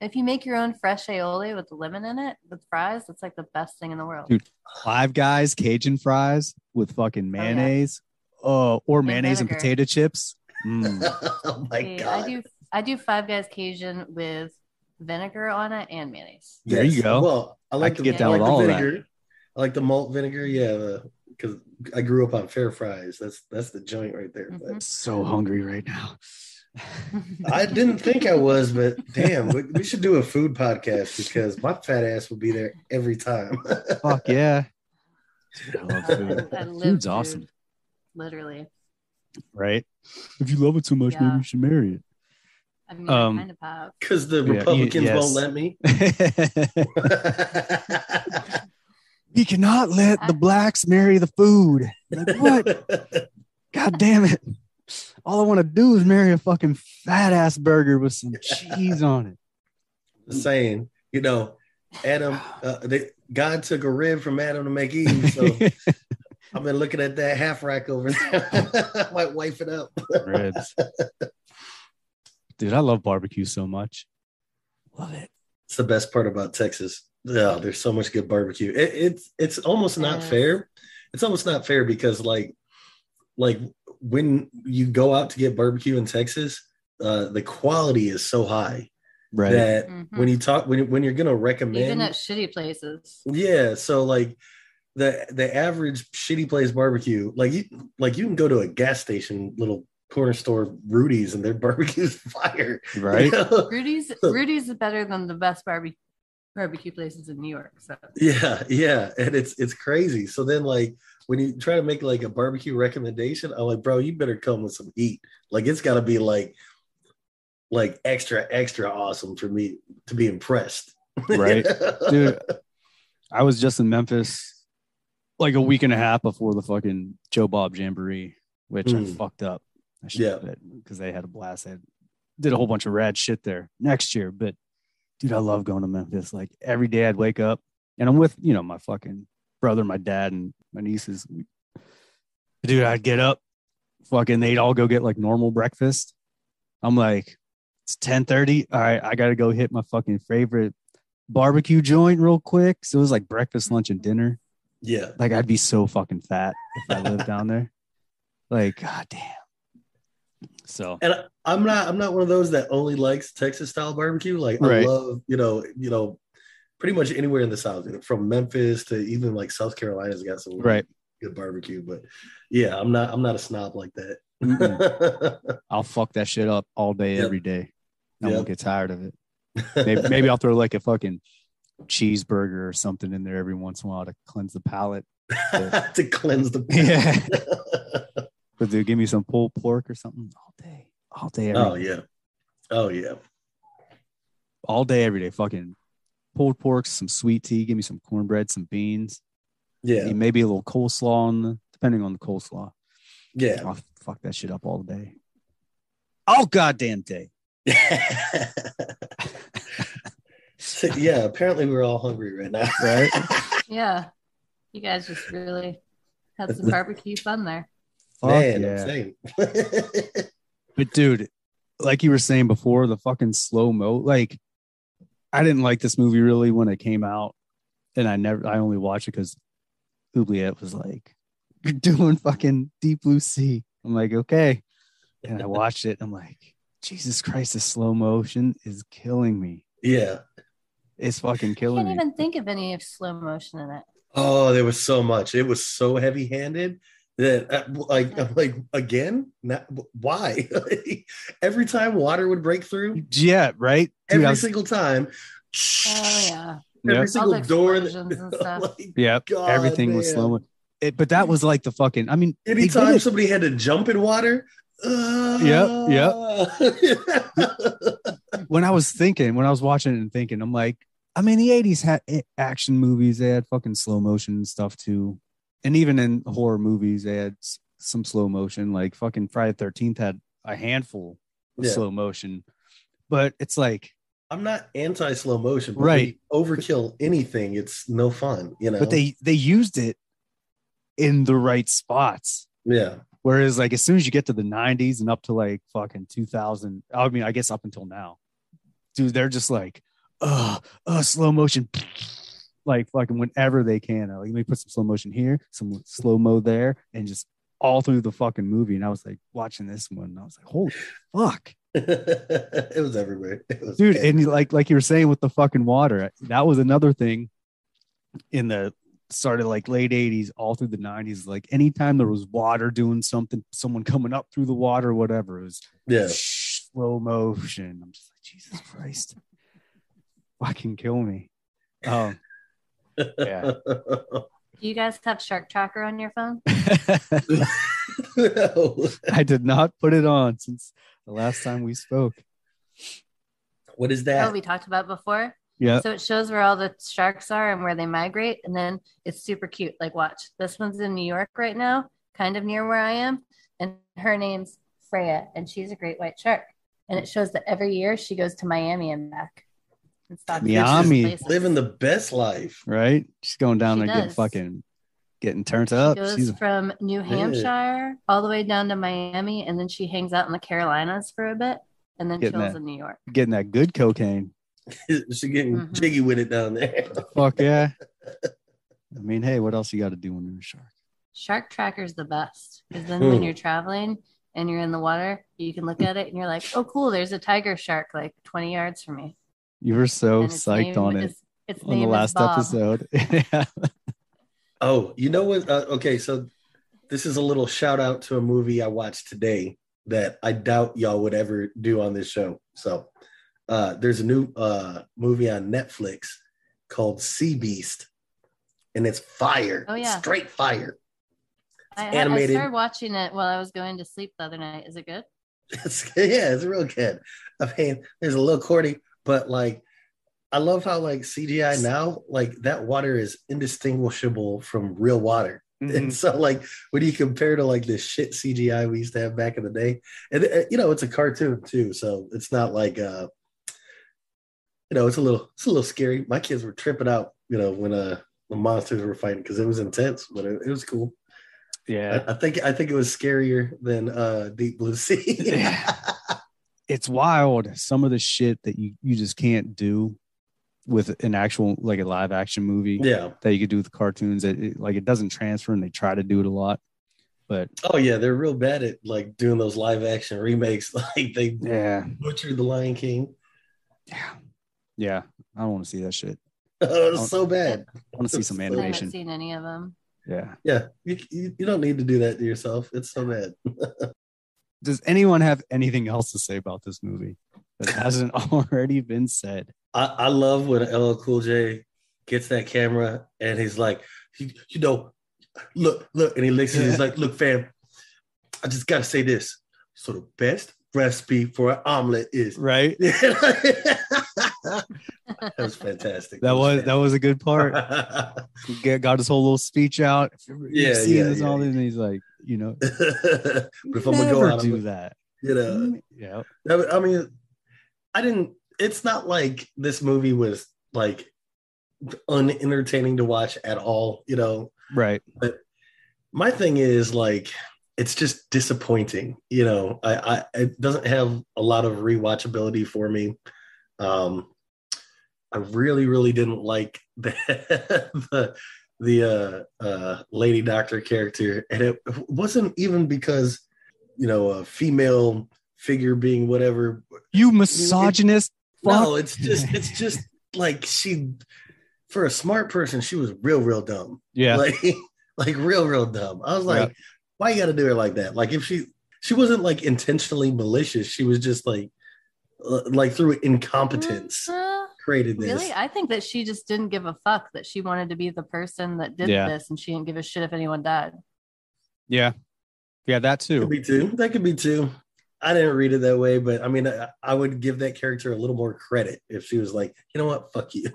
if you make your own fresh aioli with lemon in it with fries, it's like the best thing in the world. Dude, Five Guys Cajun fries with fucking mayonnaise. Or mayonnaise and vinegar. potato chips. Oh my See, god. I do Five Guys Cajun with vinegar on it and mayonnaise. There you go. Well, I like could the, get down I like with the all of that. vinegar. I like the malt vinegar. Yeah, because I grew up on fair fries. That's the joint right there. Mhm. So hungry right now. I didn't think I was, but damn, we should do a food podcast because my fat ass will be there every time. Fuck yeah. Dude, I love food. I live Food's food, awesome, literally. right? If you love it so much, maybe Yeah. you should marry I mean, I kind of have. Because the Yeah, Republicans yes. won't let me. it. We cannot let the blacks marry the food. Like, what? God damn it. All I want to do is marry a fucking fat ass burger with some cheese on it. Saying, Adam, God took a rib from Adam to make Eve. So I've been looking at that half rack over there. I might wipe it up. Ribs. Dude, I love barbecue so much. Love it. It's the best part about Texas. Yeah, there's so much good barbecue. It's almost not Yes. fair. It's almost not fair because like when you go out to get barbecue in Texas, the quality is so high Right. that Mhm. when you talk when you're gonna recommend, Even at shitty places. yeah. So like the average shitty place barbecue, like you can go to a gas station, little corner store, Rudy's, and their barbecue's fire. Right. Rudy's is better than the best barbecue places in New York. So Yeah, and it's crazy. So then, like, when you try to make like a barbecue recommendation, I'm like, bro, you better come with some heat. Like, it's got to be like extra awesome for me to be impressed. Right. Dude, I was just in Memphis like a week and a half before the fucking Joe Bob Jamboree, which I fucked up. I should Yeah. because they had a blast. I did a whole bunch of rad shit there next year. But dude, I love going to Memphis. Like every day I'd wake up and I'm with, my fucking brother, my dad, and my nieces. Dude, I'd get up, fucking they'd all go get like normal breakfast. I'm like, it's 10:30. All right, I gotta go hit my fucking favorite barbecue joint real quick. So it was like breakfast, lunch, and dinner. Yeah. Like I'd be so fucking fat if I lived down there. Like, god damn. So And I'm not one of those that only likes Texas style barbecue. Like Right. I love, pretty much anywhere in the South, from Memphis to even like South Carolina's got some really right. good barbecue. But yeah, I'm not a snob like that. I'll fuck that shit up all day, Yep. every day. I Yep. won't get tired of it. Maybe I'll throw like a fucking cheeseburger or something in there every once in a while to cleanse the palate. To cleanse the Yeah. But dude, give me some pulled pork or something all day, every day. Oh yeah. All day, every day. Fucking pulled pork, some sweet tea, give me some cornbread, some beans, Yeah. maybe a little coleslaw depending on the coleslaw. Yeah. I'll fuck that shit up all day. All goddamn day. So, yeah, apparently we're all hungry right now. Right? yeah, you guys just really Had some barbecue fun there. Fuck Man, yeah. I'm saying. But dude, like you were saying before, the fucking slow-mo, like I didn't like this movie really when it came out, and I only watched it because Oubliette was like, you're doing fucking Deep Blue Sea. I'm like, okay. And I watched it. I'm like, Jesus Christ, this slow motion is killing me. Yeah. It's fucking I killing can't me. even think of any of slow motion in it. Oh, there was so much. It was so heavy-handed that I'm like, again? Why? Every time water would break through, Yeah, right? Dude, every single time. Oh yeah. Every Yep. single All the door. explosions and stuff. Like, Yep. God, Everything was man. slow. But that was like the fucking, I mean, they did Anytime it. somebody had to jump in water. Yep. When I was watching it and thinking, I'm like, I mean, the 80s had action movies. They had fucking slow motion and stuff too. And even in horror movies, they had some slow motion. Like fucking Friday the 13th had a handful of slow motion. But it's like, I'm not anti slow motion, but right. when you overkill anything, it's no fun, you know. But they used it in the right spots. Yeah. Whereas like as soon as you get to the 90s and up to like fucking 2000, I mean, I guess up until now, dude, they're just like, slow motion, like fucking whenever they can. Like, let me put some slow motion here, some slow mo there, and just all through the fucking movie. And I was like watching this one, and I was like, holy fuck. It was everywhere. Dude, and like you were saying with the fucking water, that was another thing in the started like late 80s all through the 90s. Like anytime there was water doing something, someone coming up through the water or whatever, it was slow motion. I'm just like, Jesus Christ, fucking kill me. Yeah. Do you guys have Shark Tracker on your phone? No. I did not put it on since the last time we spoke. What is that? Oh, we talked about before. Yeah. So it shows where all the sharks are and where they migrate, and then it's super cute. Like, watch, this one's in New York right now, kind of near where I am, and her name's Freya, and she's a great white shark. And it shows that every year she goes to Miami and back. And stocks Miami, living the best life, right? She's going down She there does. getting turned up. She goes She's from New Hampshire all the way down to Miami, and then she hangs out in the Carolinas for a bit, and then chills in New York. Getting that good cocaine. She's getting jiggy with it down there. Fuck yeah. I mean, hey, what else you got to do when you're a shark? Shark Tracker's the best, because then when you're traveling and you're in the water, you can look at it and you're like, oh, cool, there's a tiger shark like 20 yards from me. You were so psyched on it on the last episode. Yeah. Oh, you know what? Okay, so this is a little shout out to a movie I watched today that I doubt y'all would ever do on this show. So there's a new movie on Netflix called Sea Beast, and it's fire. Oh, yeah. Straight fire. I started watching it while I was going to sleep the other night. Is it good? It's real good. I mean, there's a little corny, but like, I love how like CGI now, like that water is indistinguishable from real water. Mm-hmm. And so like when you compare to like this shit CGI we used to have back in the day, and you know, it's a cartoon too. So it's not like, you know, it's a little scary. My kids were tripping out, you know, when the monsters were fighting, because it was intense, but it was cool. Yeah. I think it was scarier than Deep Blue Sea. Yeah. It's wild. Some of the shit that you just can't do with an actual, like a live action movie. Yeah. That you could do with cartoons. It doesn't transfer, and they try to do it a lot. But oh yeah, they're real bad at like doing those live action remakes. Like they butchered the Lion King. Yeah. I don't want to see that shit. Oh, it's so bad. I want to see some animation. I haven't seen any of them. Yeah. You don't need to do that to yourself. It's so bad. Does anyone have anything else to say about this movie that hasn't already been said? I love when LL Cool J gets that camera and he's like, you know, look, and he licks it. He's like, look, fam, I just got to say this. So the best recipe for an omelet is right. That was fantastic. That was a good part. Got his whole little speech out. And he's like, you know, but if I'm gonna go out, do that. You know, yeah. I mean, it's not like this movie was like unentertaining to watch at all, you know. Right. But My thing is like it's just disappointing. You know, I it doesn't have a lot of rewatchability for me. Um, I really, really didn't like the lady doctor character, and it wasn't even because a female figure being whatever. You misogynist. No, it's just like for a smart person, she was real dumb. Yeah, like real dumb. I was like, why you got to do her like that? Like if she wasn't like intentionally malicious, she was just like through incompetence. Created this. Really? I think that she just didn't give a fuck, that she wanted to be the person that did this, and she didn't give a shit if anyone died. Yeah, that too. That could be too. I didn't read it that way, but I mean, I would give that character a little more credit if she was like, you know what, fuck you.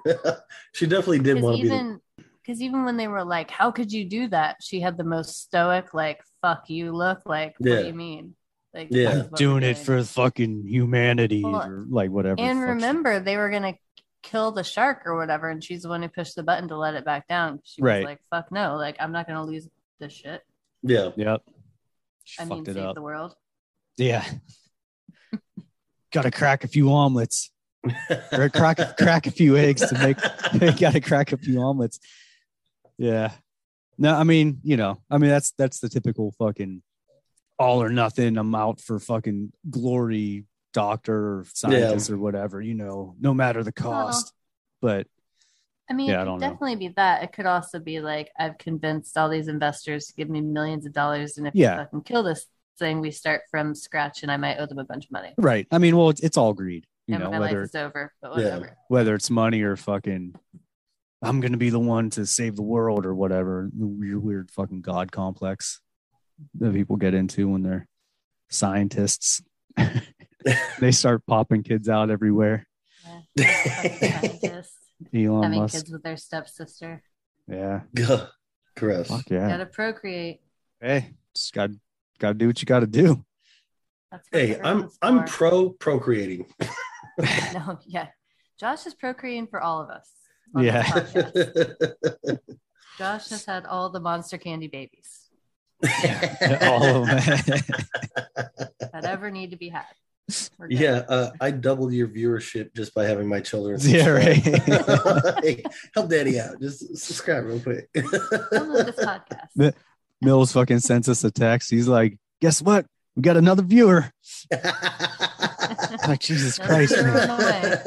She definitely did want to be. Because even when they were like, how could you do that? She had the most stoic, like, fuck you look. Like, what do you mean? Like, I'm doing it for fucking humanity or like whatever. And remember, they were going to kill the shark or whatever, and she's the one who pushed the button to let it back down. She was like, fuck no, like I'm not gonna lose this shit. Yep. Save the world. Yeah. Gotta crack a few omelets. Or crack a few eggs to make gotta crack a few omelets. Yeah. No, I mean, that's the typical fucking all or nothing. I'm out for fucking glory doctor or scientist or whatever, no matter the cost. But I mean, it could definitely be that. It could also be like, I've convinced all these investors to give me millions of dollars, and if you fucking kill this thing, we start from scratch, and I might owe them a bunch of money. Right. I mean, well, it's all greed. And my life is over, but whatever. Whether it's money or fucking, I'm gonna be the one to save the world or whatever. Your weird fucking god complex that people get into when they're scientists. They start popping kids out everywhere. Elon having Musk. Kids with their stepsister. Yeah. Gross. Fuck yeah. Gotta procreate. Hey, just gotta do what you gotta do. Hey, I'm pro procreating. No, yeah. Josh is procreating for all of us. Yeah. Josh has had all the monster candy babies. All of them. That ever need to be had. I doubled your viewership just by having my children. Yeah, right. Hey, help daddy out. Just subscribe real quick. Download this podcast. Mills fucking sends us a text. He's like, guess what? We got another viewer. Like, Jesus Christ, man.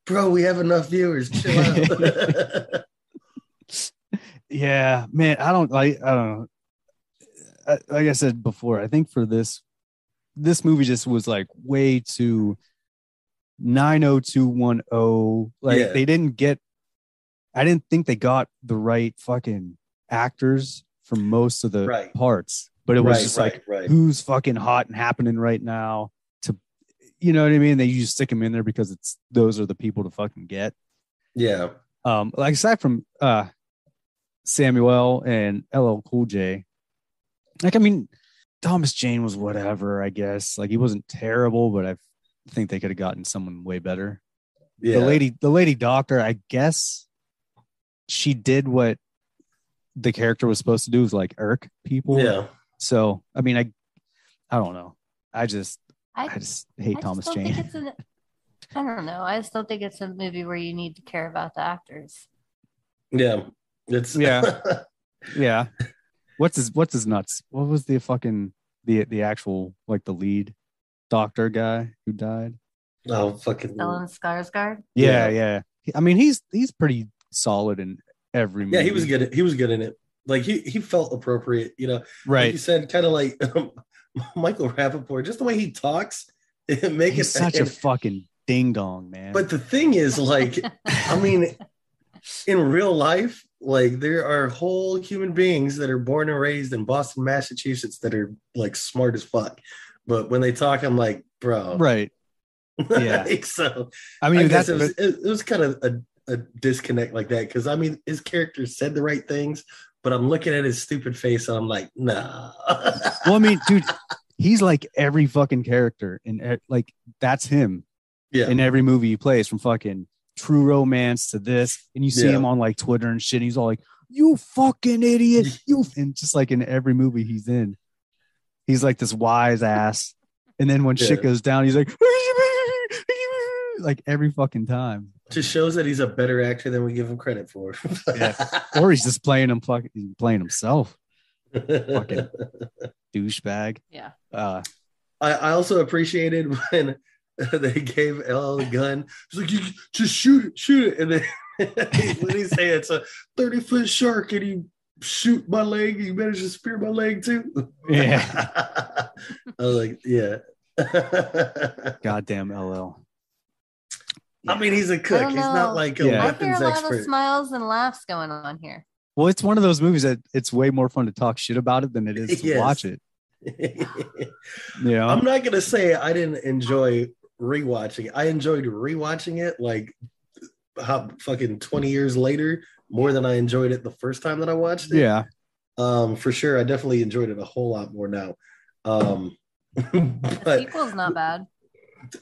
Bro, we have enough viewers. Chill out. Yeah, man. I don't know. Like I said before, I think for this movie just was like way too 90210. Like they didn't get. I didn't think they got the right fucking actors for most of the parts, but it was just like who's fucking hot and happening right now. To you know what I mean? They just stick them in there because those are the people to fucking get. Yeah. Like aside from Samuel and LL Cool J, like I mean, Thomas Jane was whatever, I guess. Like he wasn't terrible, but I think they could have gotten someone way better. Yeah. The lady doctor, I guess she did what the character was supposed to do, is like irk people. Yeah. So I mean, I don't know. I just hate Thomas Jane. I don't know. I just don't think it's a movie where you need to care about the actors. Yeah. It's yeah. What's his nuts? What was the fucking the actual like the lead doctor guy who died? Oh, fucking Stellan Skarsgård. Yeah. I mean, he's pretty solid in every movie. Yeah, he was good. He was good in it. Like he felt appropriate, Right. Like you said, kind of like Michael Rappaport, just the way he talks. He's such a fucking ding dong, man. But the thing is, like, I mean, in real life, like there are whole human beings that are born and raised in Boston, Massachusetts that are like smart as fuck. But when they talk, I'm like, bro. Right. Yeah. Like, so I mean, it was kind of a disconnect like that. Cause I mean, his character said the right things, but I'm looking at his stupid face and I'm like, nah. Well, I mean, dude, he's like every fucking character and like that's him. Yeah. In every movie he plays, from fucking True Romance to this, and you see him on like Twitter and shit. And he's all like, you fucking idiot, you. And just like in every movie he's in, he's like this wise ass. And then when shit goes down, he's like every fucking time. Just shows that he's a better actor than we give him credit for. Yeah. Or he's just playing himself. Fucking douchebag. Yeah. I also appreciated when they gave LL the gun. He's like, you just shoot it. And then when he say it's a 30-foot shark and he shoot my leg, he managed to spear my leg too. Yeah. I was like, yeah. Goddamn LL. I mean, he's a cook. He's not like a I hear weapons a lot expert. of smiles and laughs going on here. Well, it's one of those movies that it's way more fun to talk shit about it than it is to watch it. Yeah. I'm not gonna say I didn't enjoy rewatching it. I enjoyed rewatching it like how fucking 20 years later more than I enjoyed it the first time that I watched it. Yeah. For sure. I definitely enjoyed it a whole lot more now. The But sequel's not bad.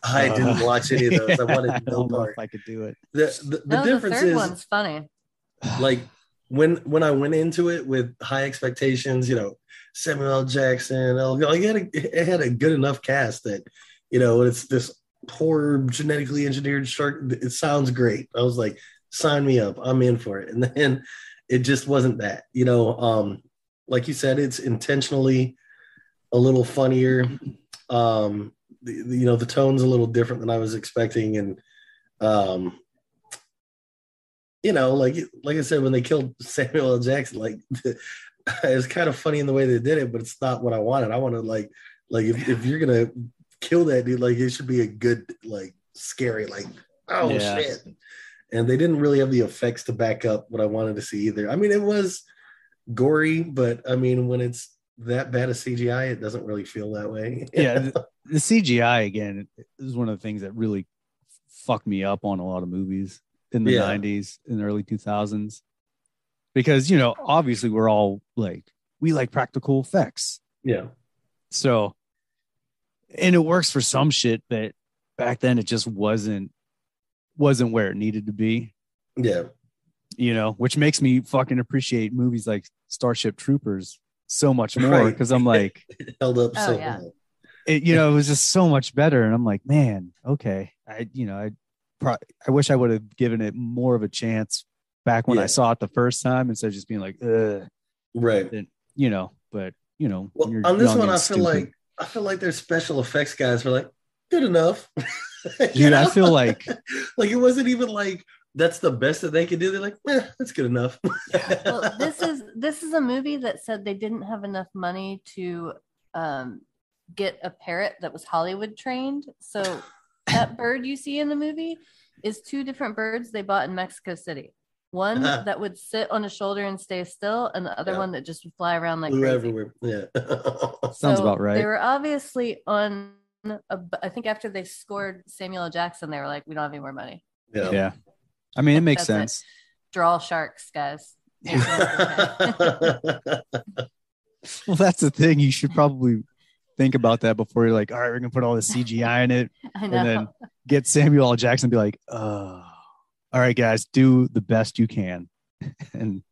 I didn't watch any of those. I wanted I no don't know part. if I could do it. The No, difference the third is one's funny. like when I went into it with high expectations, Samuel L. Jackson, like it had a good enough cast that, it's this poor genetically engineered shark. It sounds great. I was like, sign me up. I'm in for it. And then it just wasn't that, like you said, it's intentionally a little funnier. The tone's a little different than I was expecting. And, like I said, when they killed Samuel L. Jackson, like it's kind of funny in the way they did it, but it's not what I wanted. I wanted like if you're going to kill that dude, like it should be a good, like scary, like, oh shit. And they didn't really have the effects to back up what I wanted to see either. I mean, it was gory, but I mean, when it's that bad of CGI, it doesn't really feel that way. Yeah. The CGI again is one of the things that really fucked me up on a lot of movies in the 90s and early 2000s, because, obviously we're all like, we like practical effects. Yeah. So, and it works for some shit that back then it just wasn't where it needed to be. Yeah. Which makes me fucking appreciate movies like Starship Troopers so much more, because I'm like, it held up so well. It was just so much better, and I'm like, man, okay, I wish I would have given it more of a chance back when I saw it the first time, instead of just being like, right. And, but well, on this one, I feel like their special effects guys were like, good enough. Dude, I feel like it wasn't even like that's the best that they could do. They're like, that's good enough. Well, this is a movie that said they didn't have enough money to get a parrot that was Hollywood trained. So that bird you see in the movie is two different birds they bought in Mexico City. One that would sit on a shoulder and stay still, and the other one that just would fly around like crazy. Everywhere. Yeah. Sounds about right. They were obviously on I think after they scored Samuel L. Jackson, they were like, we don't have any more money. Yeah. I mean, it makes sense. Draw sharks, guys. Well, that's the thing. You should probably think about that before you're like, all right, we're gonna put all the CGI in it, and then get Samuel L. Jackson and be like, oh, all right, guys, do the best you can, and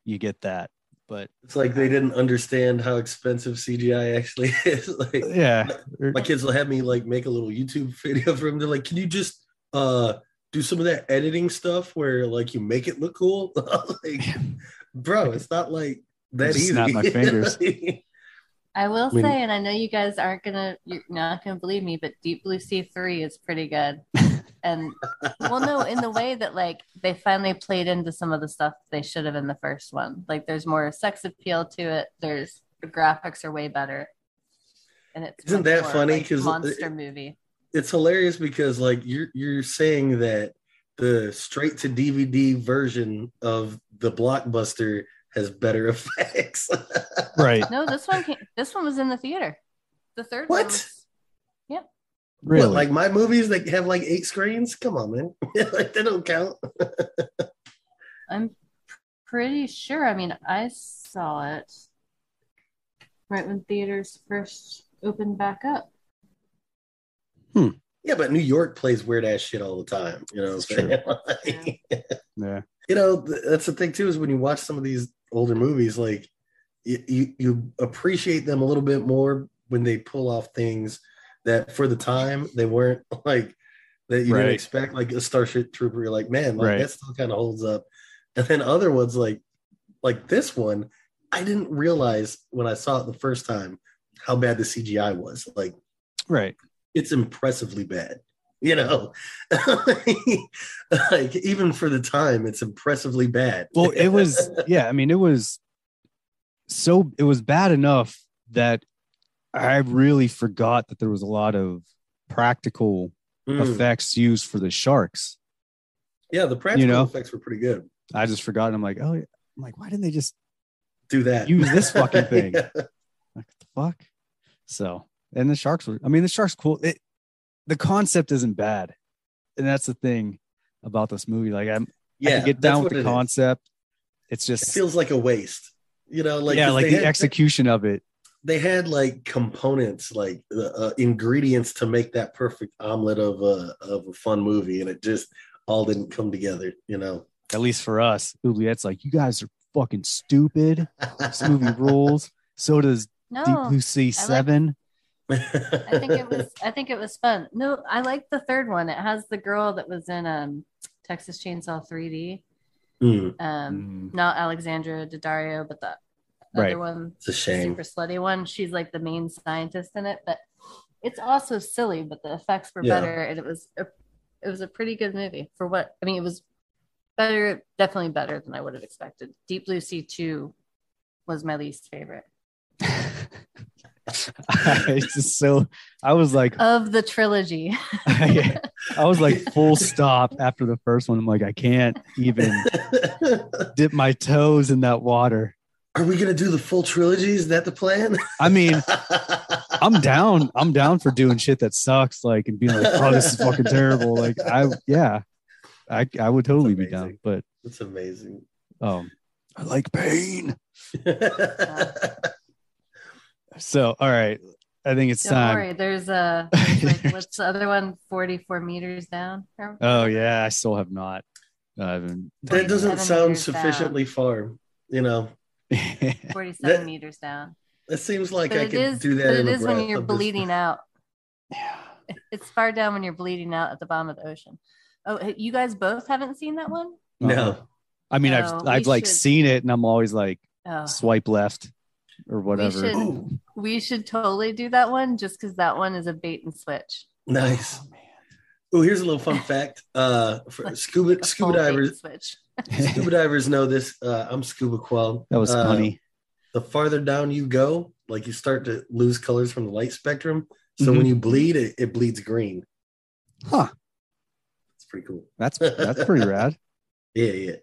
you get that. But it's like they didn't understand how expensive CGI actually is. Like, my kids will have me like make a little YouTube video for them. They're like, can you just do some of that editing stuff where like you make it look cool? Like, bro, it's not like that easy. Snap my fingers. I will say, and I know you guys you're not gonna believe me, but Deep Blue Sea 3 is pretty good. And in the way that like they finally played into some of the stuff they should have in the first one. Like there's more sex appeal to it. The graphics are way better. And isn't that funny? Because monster movie. It's hilarious because like you're saying that the straight to DVD version of the Blockbuster has better effects. Right. No, this one was in the theater. The third one. What? Yep. Really? What, like my movies that have like 8 screens? Come on, man. Like they don't count. I'm pretty sure. I mean, I saw it right when theaters first opened back up. Yeah, but New York plays weird ass shit all the time. You know what I'm saying? Yeah. That's the thing too, is when you watch some of these older movies, like you appreciate them a little bit more when they pull off things that for the time they weren't like that you didn't expect, like a Starship Trooper. You're like, man, like that still kind of holds up. And then other ones like this one, I didn't realize when I saw it the first time how bad the CGI was. Like, it's impressively bad. Like even for the time, it's impressively bad. Well, it was, I mean, it was bad enough that I really forgot that there was a lot of practical effects used for the sharks. Yeah, the practical effects were pretty good. I just forgot. And I'm like, oh, yeah. I'm like, why didn't they just do that? Use this fucking thing? Like, what the fuck? So, and the sharks cool. The concept isn't bad, and that's the thing about this movie. Like, I can get down with the concept. It's just, it feels like a waste, like the execution of it. They had like components, like ingredients to make that perfect omelet of a fun movie, and it just all didn't come together. At least for us, Oubliette's like, you guys are fucking stupid. This movie rules. So does Deep Blue Sea 7. I think it was fun. No, I like the third one. It has the girl that was in Texas Chainsaw 3D. Not Alexandra Daddario, but the other one. It's a shame. Super slutty one. She's like the main scientist in it, but it's also silly, but the effects were better, and it was a pretty good movie for what I mean. It was better, definitely better than I would have expected. Deep Blue Sea 2 was my least favorite. I was like, of the trilogy. I was like, full stop after the first one. I'm like, I can't even dip my toes in that water. Are we gonna do the full trilogy? Is that the plan? I mean, I'm down for doing shit that sucks, like, and being like, oh, this is fucking terrible. Like, I would totally be down. But it's amazing. I like pain. So, all right, I think it's time. Don't worry, there's like, what's the other one? 44 meters down. Oh yeah, I still have not. That doesn't sound sufficiently far. 47 meters down. That seems like I could do that. But it is when you're bleeding out. Yeah, it's far down when you're bleeding out at the bottom of the ocean. Oh, you guys both haven't seen that one? No. I mean, I've like seen it, and I'm always like, swipe left or whatever. We should totally do that one, just because that one is a bait and switch. Nice. Oh, man. Oh, here's a little fun fact. For scuba divers, scuba divers know this. I'm scuba qual. That was funny. The farther down you go, like, you start to lose colors from the light spectrum. So when you bleed, it bleeds green. Huh. It's pretty cool. That's pretty rad. Yeah.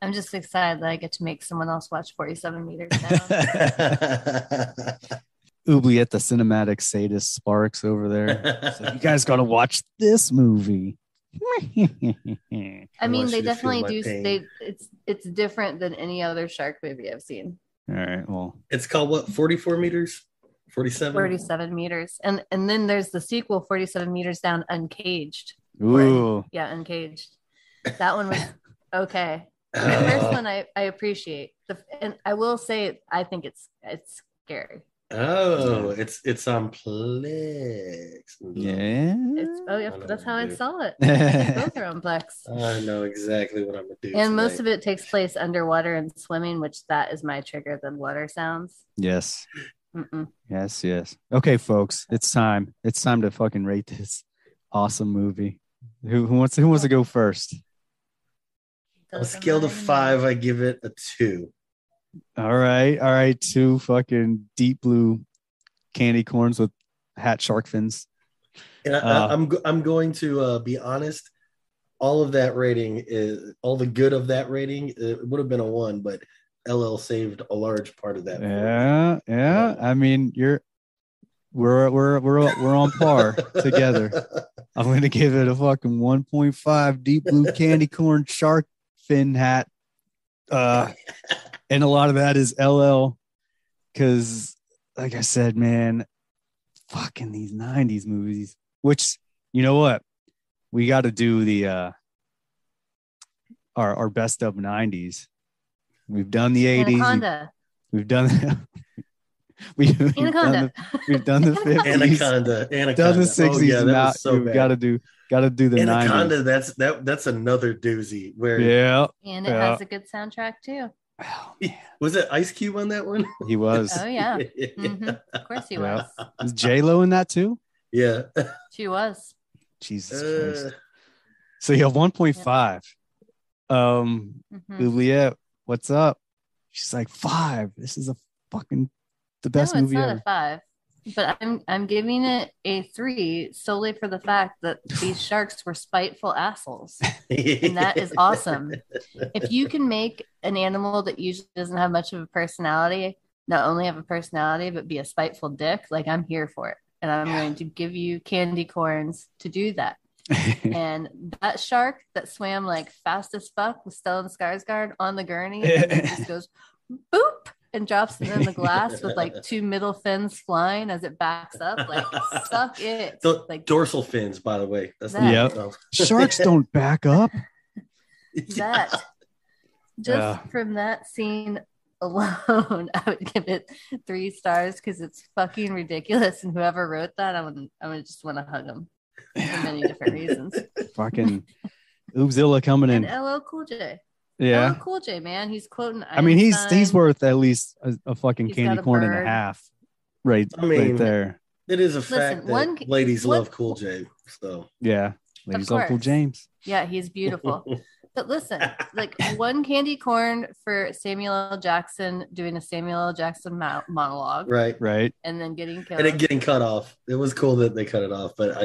I'm just excited that I get to make someone else watch 47 meters down. Oubliette, the cinematic sadist, sparks over there. So you guys got to watch this movie. I mean, they definitely do. It's different than any other shark movie I've seen. All right. Well, it's called what? 44 meters? 47? 47 meters. And then there's the sequel, 47 meters down, Uncaged. Ooh. Uncaged. That one was okay. The first one I appreciate. And I will say, I think it's scary. Oh, it's on Plex. Yeah. That's how I saw it. Both are on Plex. I know exactly what I'm gonna do. And tonight. Most of it takes place underwater and swimming, which that is my trigger, the water sounds. Yes. Yes. Okay, folks, it's time. It's time to fucking rate this awesome movie. Who wants to go first? On a scale of 5, I give it a 2. All right. 2 fucking deep blue candy corns with hat shark fins. And I'm going to be honest. All of that rating is all the good of that rating. It would have been a 1, but LL saved a large part of that. Yeah. I mean, we're on par together. I'm going to give it a fucking 1.5 deep blue candy corn shark fin hat. And a lot of that is LL, because like I said, man, fucking these 90s movies, which, you know what? We got to do our best of 90s. We've done the 80s. Anaconda. We've done we've done the 50s. Anaconda. Done the 60s. Oh, yeah, that now was so we've bad. got to do the Anaconda. 90s. That's another doozy. Where And it has a good soundtrack too. Oh, was it Ice Cube on that one? he was. Oh yeah. Of course he was. Was J-Lo in that too? Yeah. She was. Jesus Christ. So you have 1.5. Juliet, what's up? She's like 5. This is the best movie it's not ever. a 5. But I'm giving it a 3 solely for the fact that these sharks were spiteful assholes. And that is awesome. If you can make an animal that usually doesn't have much of a personality, not only have a personality, but be a spiteful dick, like I'm here for it. And I'm going to give you candy corns to do that. And that shark that swam like fast as fuck with Stellan Skarsgård on the gurney and then just goes boop and drops it in the glass with like 2 middle fins flying as it backs up. Like, suck it. Like dorsal fins, by the way. That's Sharks don't back up. That just from that scene alone, I would give it 3 stars because it's fucking ridiculous. And whoever wrote that, I would just want to hug him for many different reasons. Fucking Oobzilla coming in. And LL Cool J. Yeah. LL Cool J, man. He's quoting Einstein. I mean, he's worth at least a fucking He's candy got a corn and a bird. half. Right there. It is a fact that ladies love Cool J. So yeah. Ladies love Cool James. Yeah, he's beautiful. But listen, like 1 candy corn for Samuel L. Jackson doing a Samuel L. Jackson monologue. Right. And then getting killed. And it getting cut off. It was cool that they cut it off, but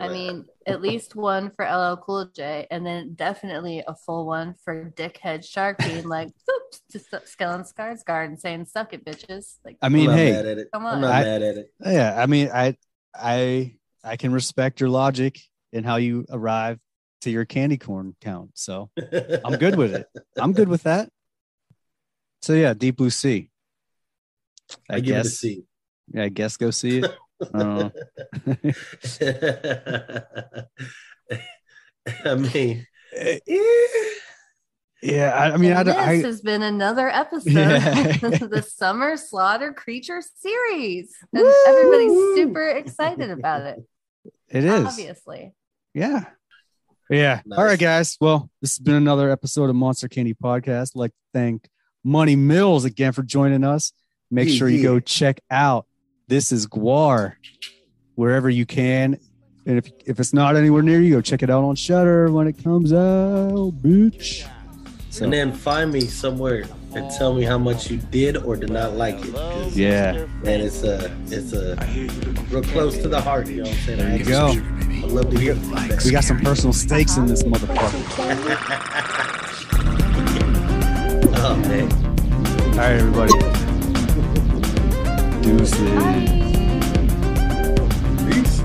I mean, at least 1 for LL Cool J, and then definitely a full 1 for Dickhead Shark being like, oops, to Stellan Skarsgård and saying, suck it, bitches. Like, I mean, hey, come on. I'm not mad at it. Yeah, I mean, I can respect your logic and how you arrive to your candy corn count. So I'm good with it. I'm good with that. So yeah, Deep Blue Sea. I give guess. it a C. Yeah, I guess go see it. I mean, yeah. I mean, this has been another episode of the Summer Slaughter Creature series, and everybody's super excited about it. It is obviously. Yeah. Nice. All right, guys. Well, this has been another episode of Monster Candy Podcast. I'd like to thank Money Mills again for joining us. Make sure you go check out This Is Guar wherever you can. And if it's not anywhere near you, go check it out on Shudder when it comes out, bitch. So, and then find me somewhere and tell me how much you did or did not like it. Yeah. And it's real close to the heart. You know what I'm saying? There you go. I love to hear feedback. We got some personal stakes in this motherfucker. Oh, man. All right, everybody. Deuces. Peace.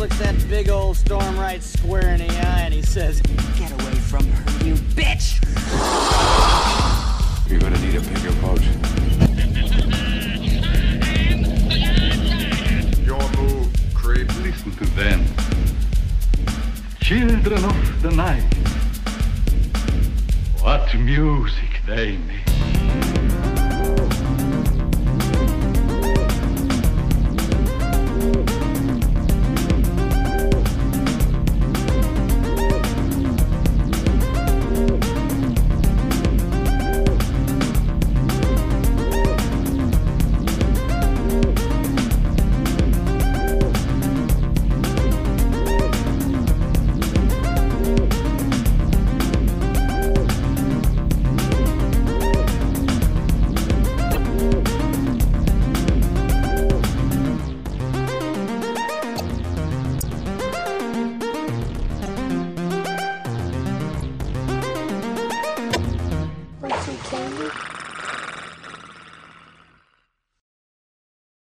looks that big old storm right square in the eye and he says, "Get away from her, you bitch!" You're gonna need a bigger boat. Your night. What music they make.